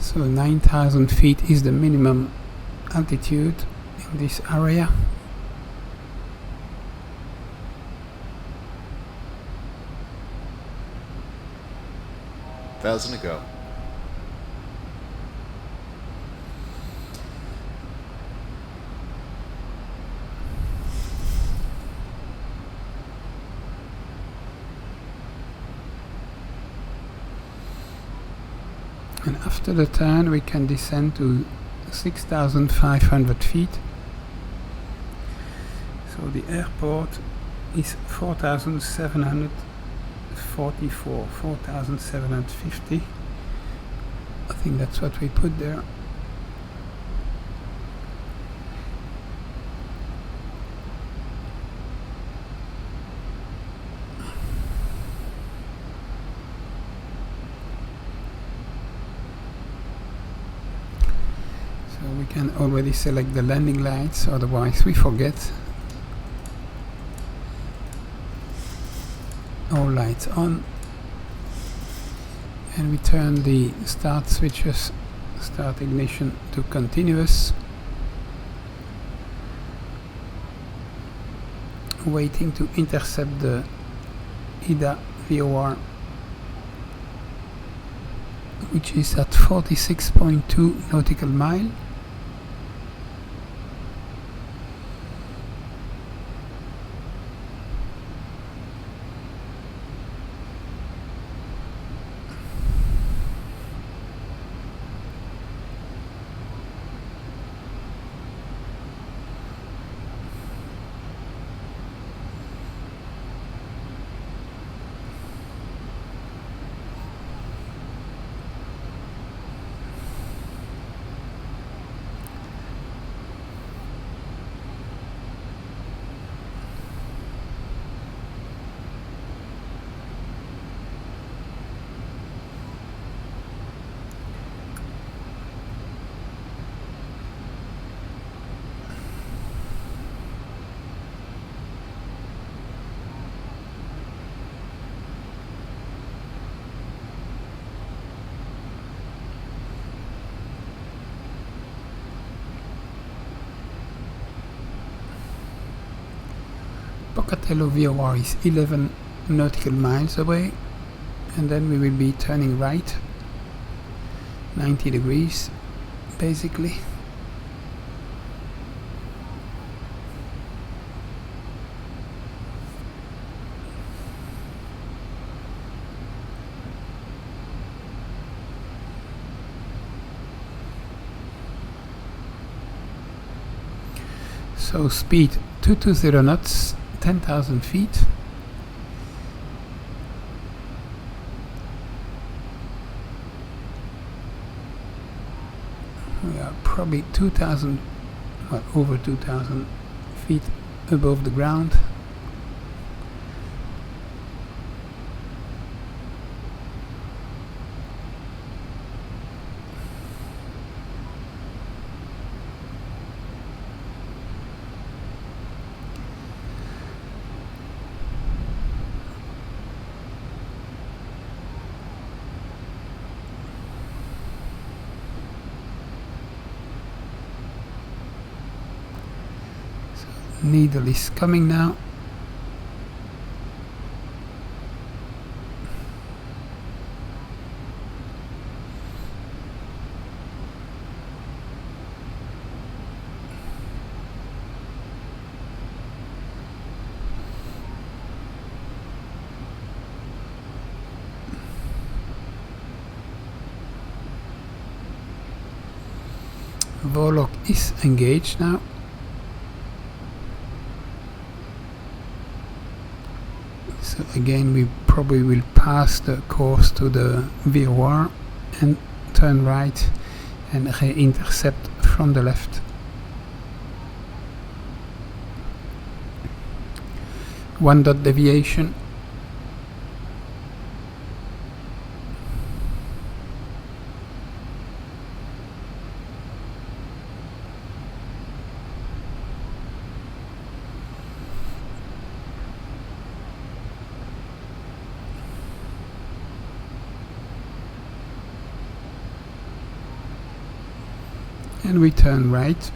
So 9,000 feet is the minimum altitude in this area. Thousand to go. And after the turn we can descend to 6,500 feet. So the airport is 4,744, 4,750. I think that's what we put there. can already select the landing lights, otherwise we forget. All lights on, and we turn the start switches, start ignition to continuous, waiting to intercept the KIDA VOR, which is at 46.2 nautical mile. Pocatello VOR is 11 nautical miles away, and then we will be turning right 90 degrees basically. So speed 220 knots, 10,000 feet. We are probably 2,000, well, over 2,000 feet above the ground. Needle is coming now. Warlock is engaged now. So again, we probably will pass the course to the VOR and turn right and re-intercept from the left. One dot deviation. And we turn right.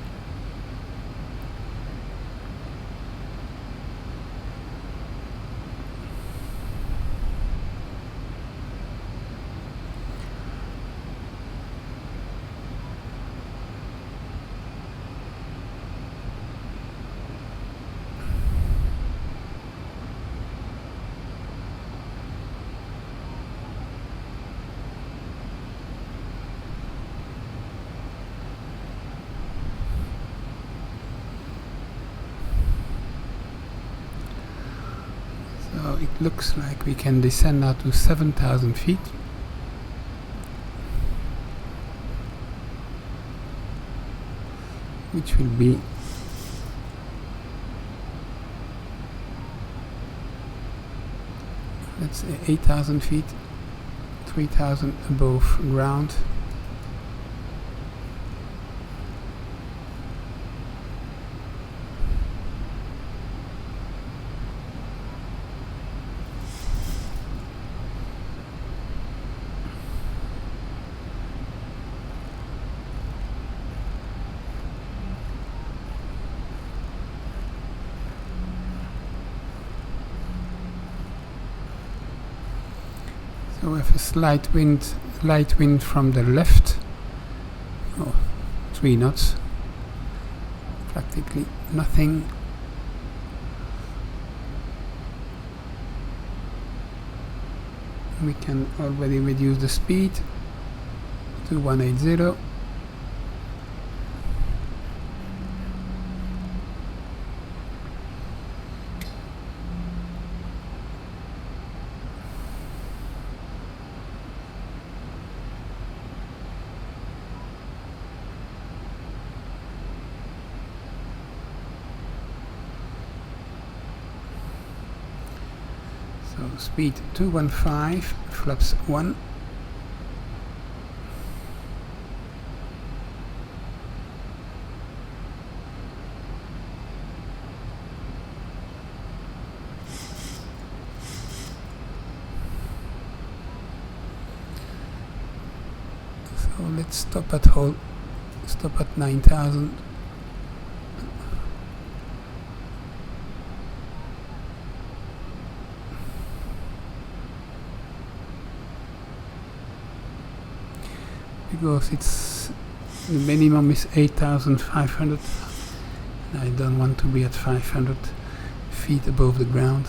So it looks like we can descend now to 7,000 feet. Which will be let's say 8,000 feet, 3,000 above ground. So we have a slight wind, light wind from the left. Oh, 3 knots. Practically nothing. We can already reduce the speed to 180. So speed 215, flaps 1. So let's stop at 9,000. Because the minimum is 8,500. I don't want to be at 500 feet above the ground.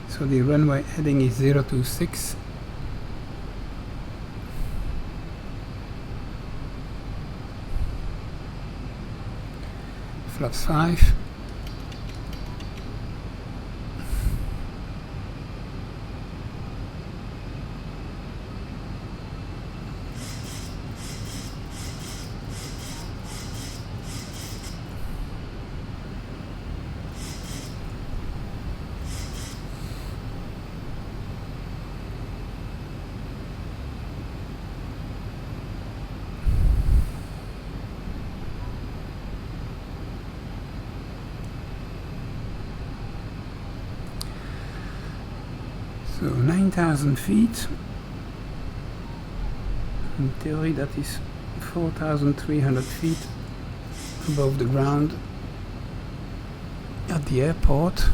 So the runway heading is 026. Flaps 5. So 9,000 feet. In theory that is 4,300 feet above the ground at the airport.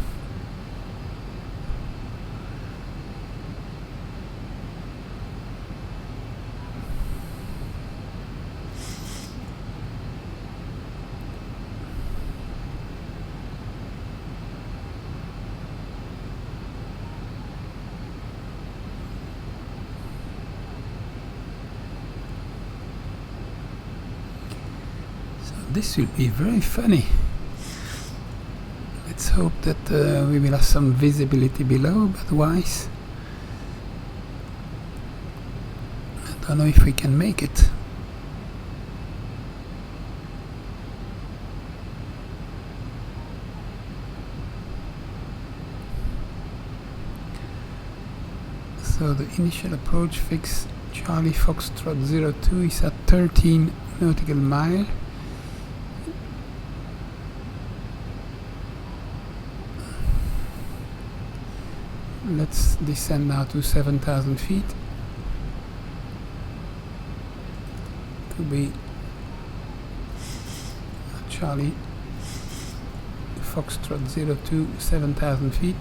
This will be very funny. Let's hope that we will have some visibility below, but otherwise I don't know if we can make it. So the initial approach fix Charlie Foxtrot 02 is at 13 nautical mile. Let's descend now to 7,000 feet to be Charlie Foxtrot 02, 7,000 feet.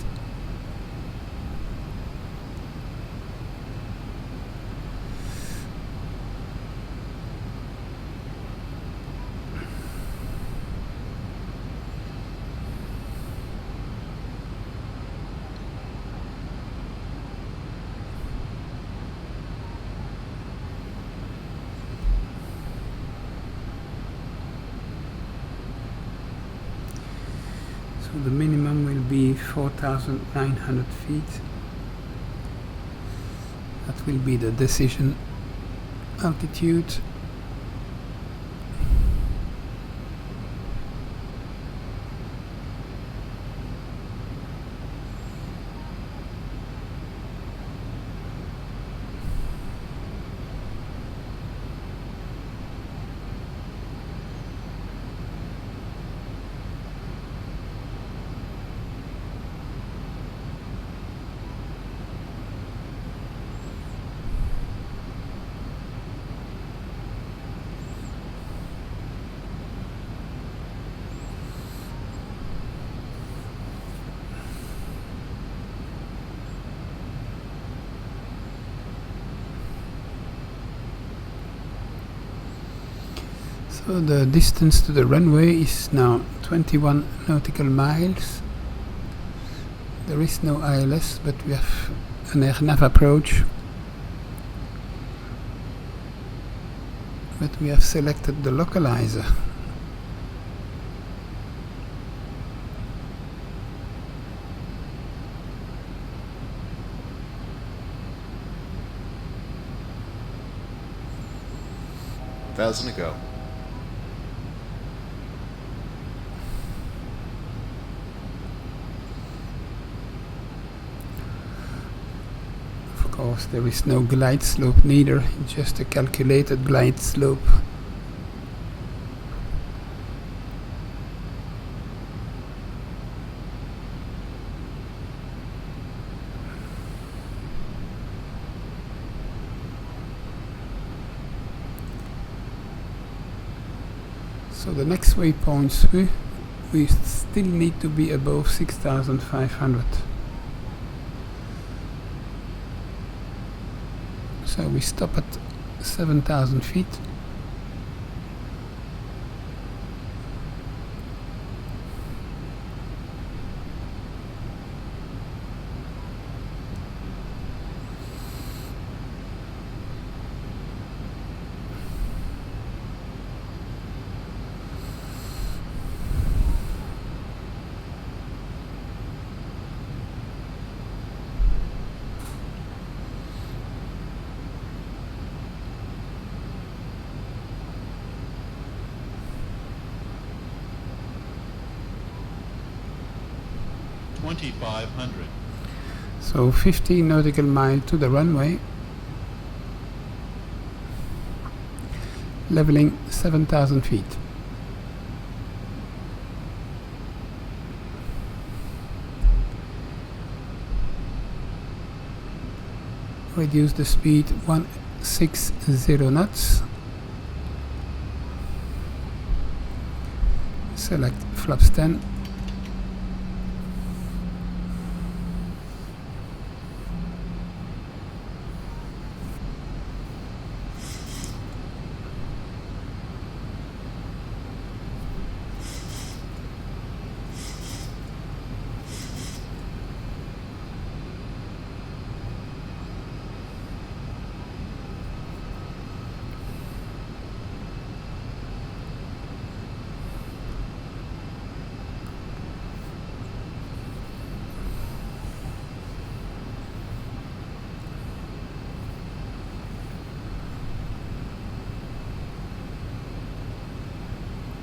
So the minimum will be 4,900 feet. That will be the decision altitude. So the distance to the runway is now 21 nautical miles. There is no ILS, but we have an airnav approach. But we have selected the localizer. Thousand to go. Of course, there is no glide slope neither, just a calculated glide slope. So the next waypoints, we still need to be above 6,500. So we stop at 7,000 feet. So 15 nautical mile to the runway, leveling 7,000 feet. Reduce the speed 160 knots. Select flaps 10.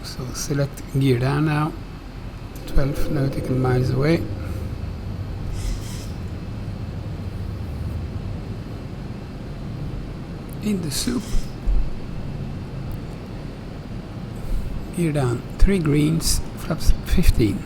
So select gear down now, 12 nautical miles away. In the soup, gear down, 3 greens, flaps 15.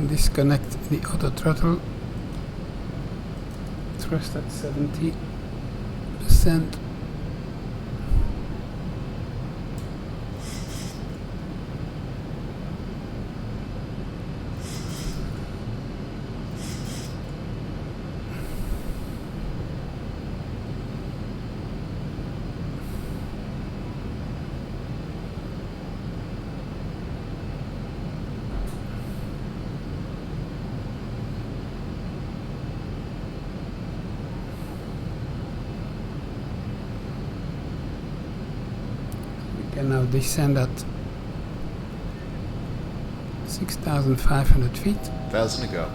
Disconnect the auto throttle, thrust at 70%. Can now descend at 6,500 feet. 1,000 to go.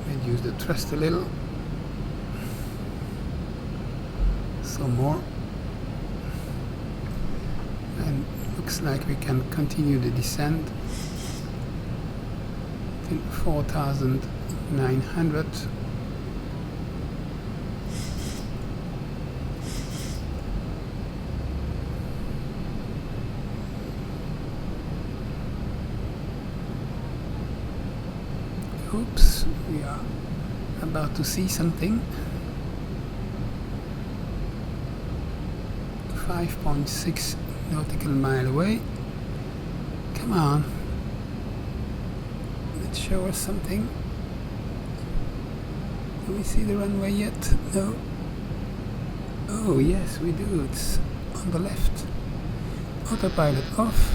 Reduce the thrust a little. Some more. And looks like we can continue the descent till 4,900. Oops, we are about to see something. 5.6 nautical mile away. Come on. Let's show us something. Do we see the runway yet? No. Oh yes, we do. It's on the left. Autopilot off.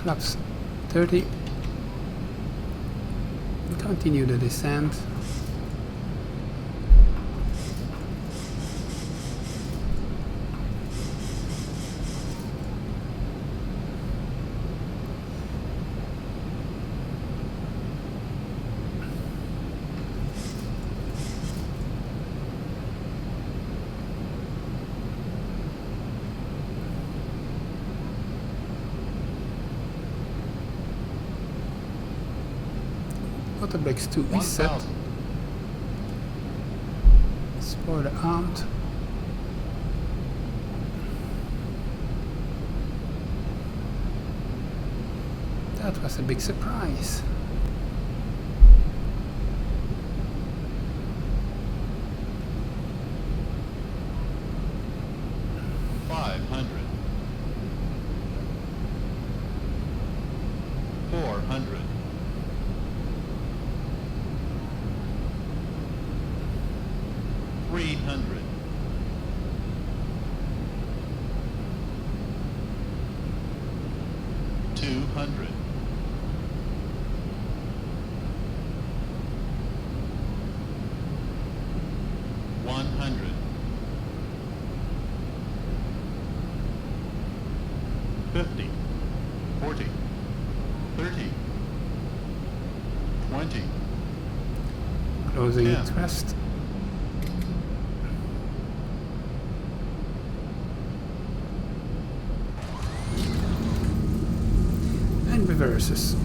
Flaps 30. Continue the descent. Auto brakes 2 is set. Spoiler armed. That was a big surprise. Closing the thrust. And reverses.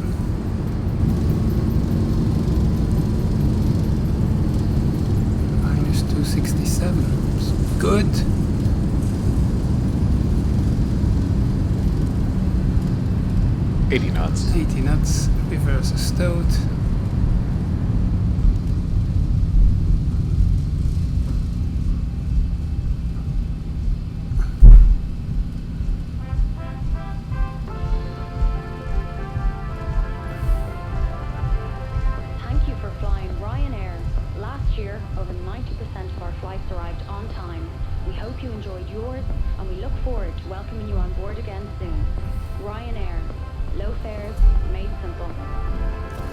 Minus 267. Good. knots. 80 knots. Reverse stowed.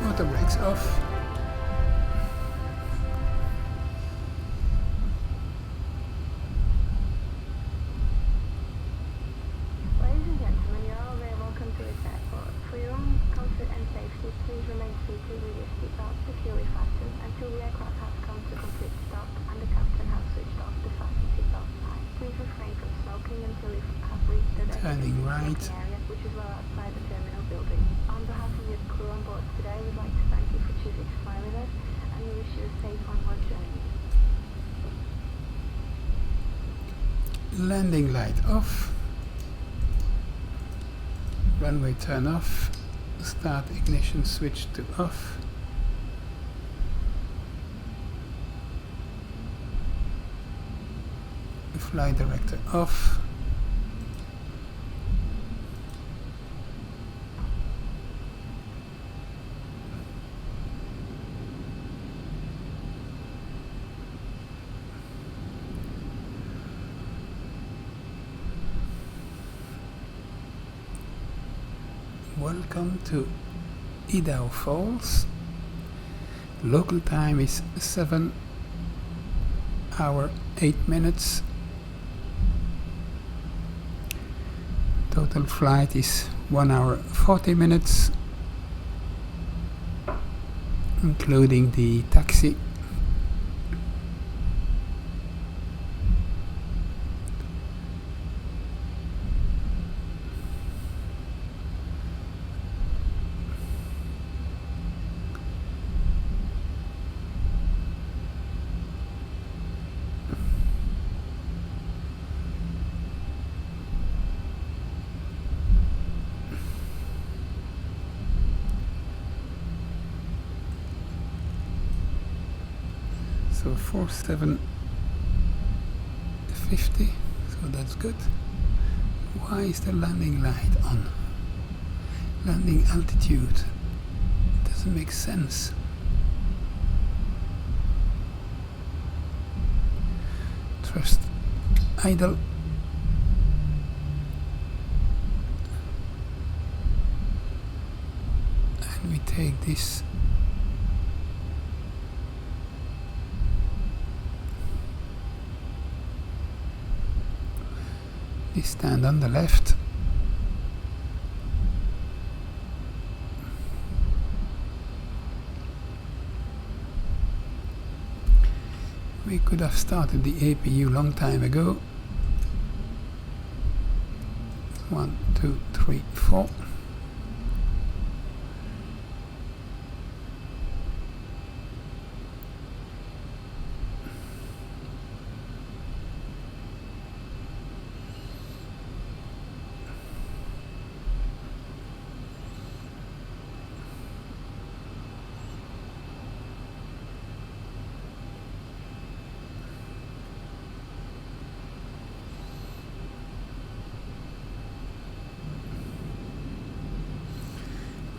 Auto brakes off. Ladies and gentlemen, you're all very welcome to this airport. For your own comfort and safety, please remain seated with your seatbelt securely fastened until the aircraft has come to complete stop and the captain has switched off the fasten seatbelt sign. Please refrain from smoking until you have reached the Turning right. area, which is well outside the terminal building. On behalf of your crew on board today, we'd like to thank you for choosing to fly with us, and we wish you a safe onward journey. Landing light off. Runway turn off. Start ignition switch to off. Flight director off. Welcome to Idaho Falls. Local time is 7 hours 8 minutes. Total flight is 1 hour 40 minutes, including the taxi. So 4750, so that's good. Why is the landing light on? Landing altitude doesn't make sense. Thrust idle. And we take this stand on the left. We could have started the APU long time ago. 1, 2, 3, 4.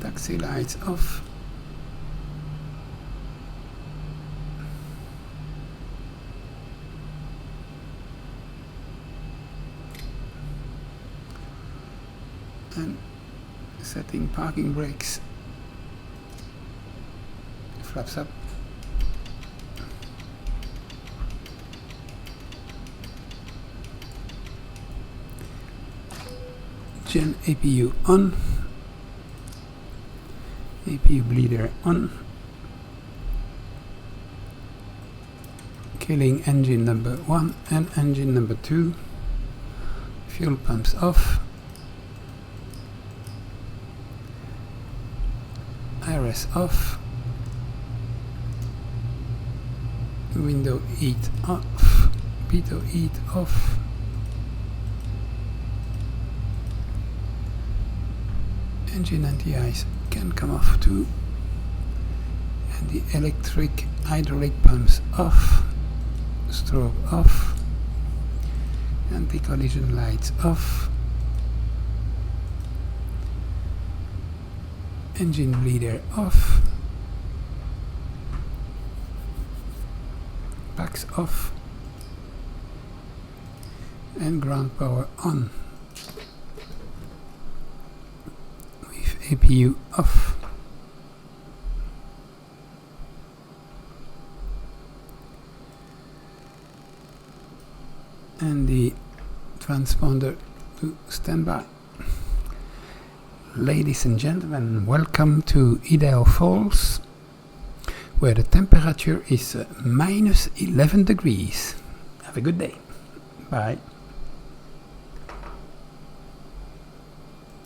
Taxi lights off. And setting parking brakes. Flaps up. Gen APU on. APU bleeder on. Killing engine number 1 and engine number 2. Fuel pumps off. IRS off. Window heat off. Pitot heat off. Engine anti-ice can come off too, and the electric hydraulic pumps off, strobe off, anti-collision lights off, engine bleeder off, packs off, and ground power on. APU off. And the transponder to standby. Ladies and gentlemen, welcome to Idaho Falls, where the temperature is -11 degrees. Have a good day. Bye.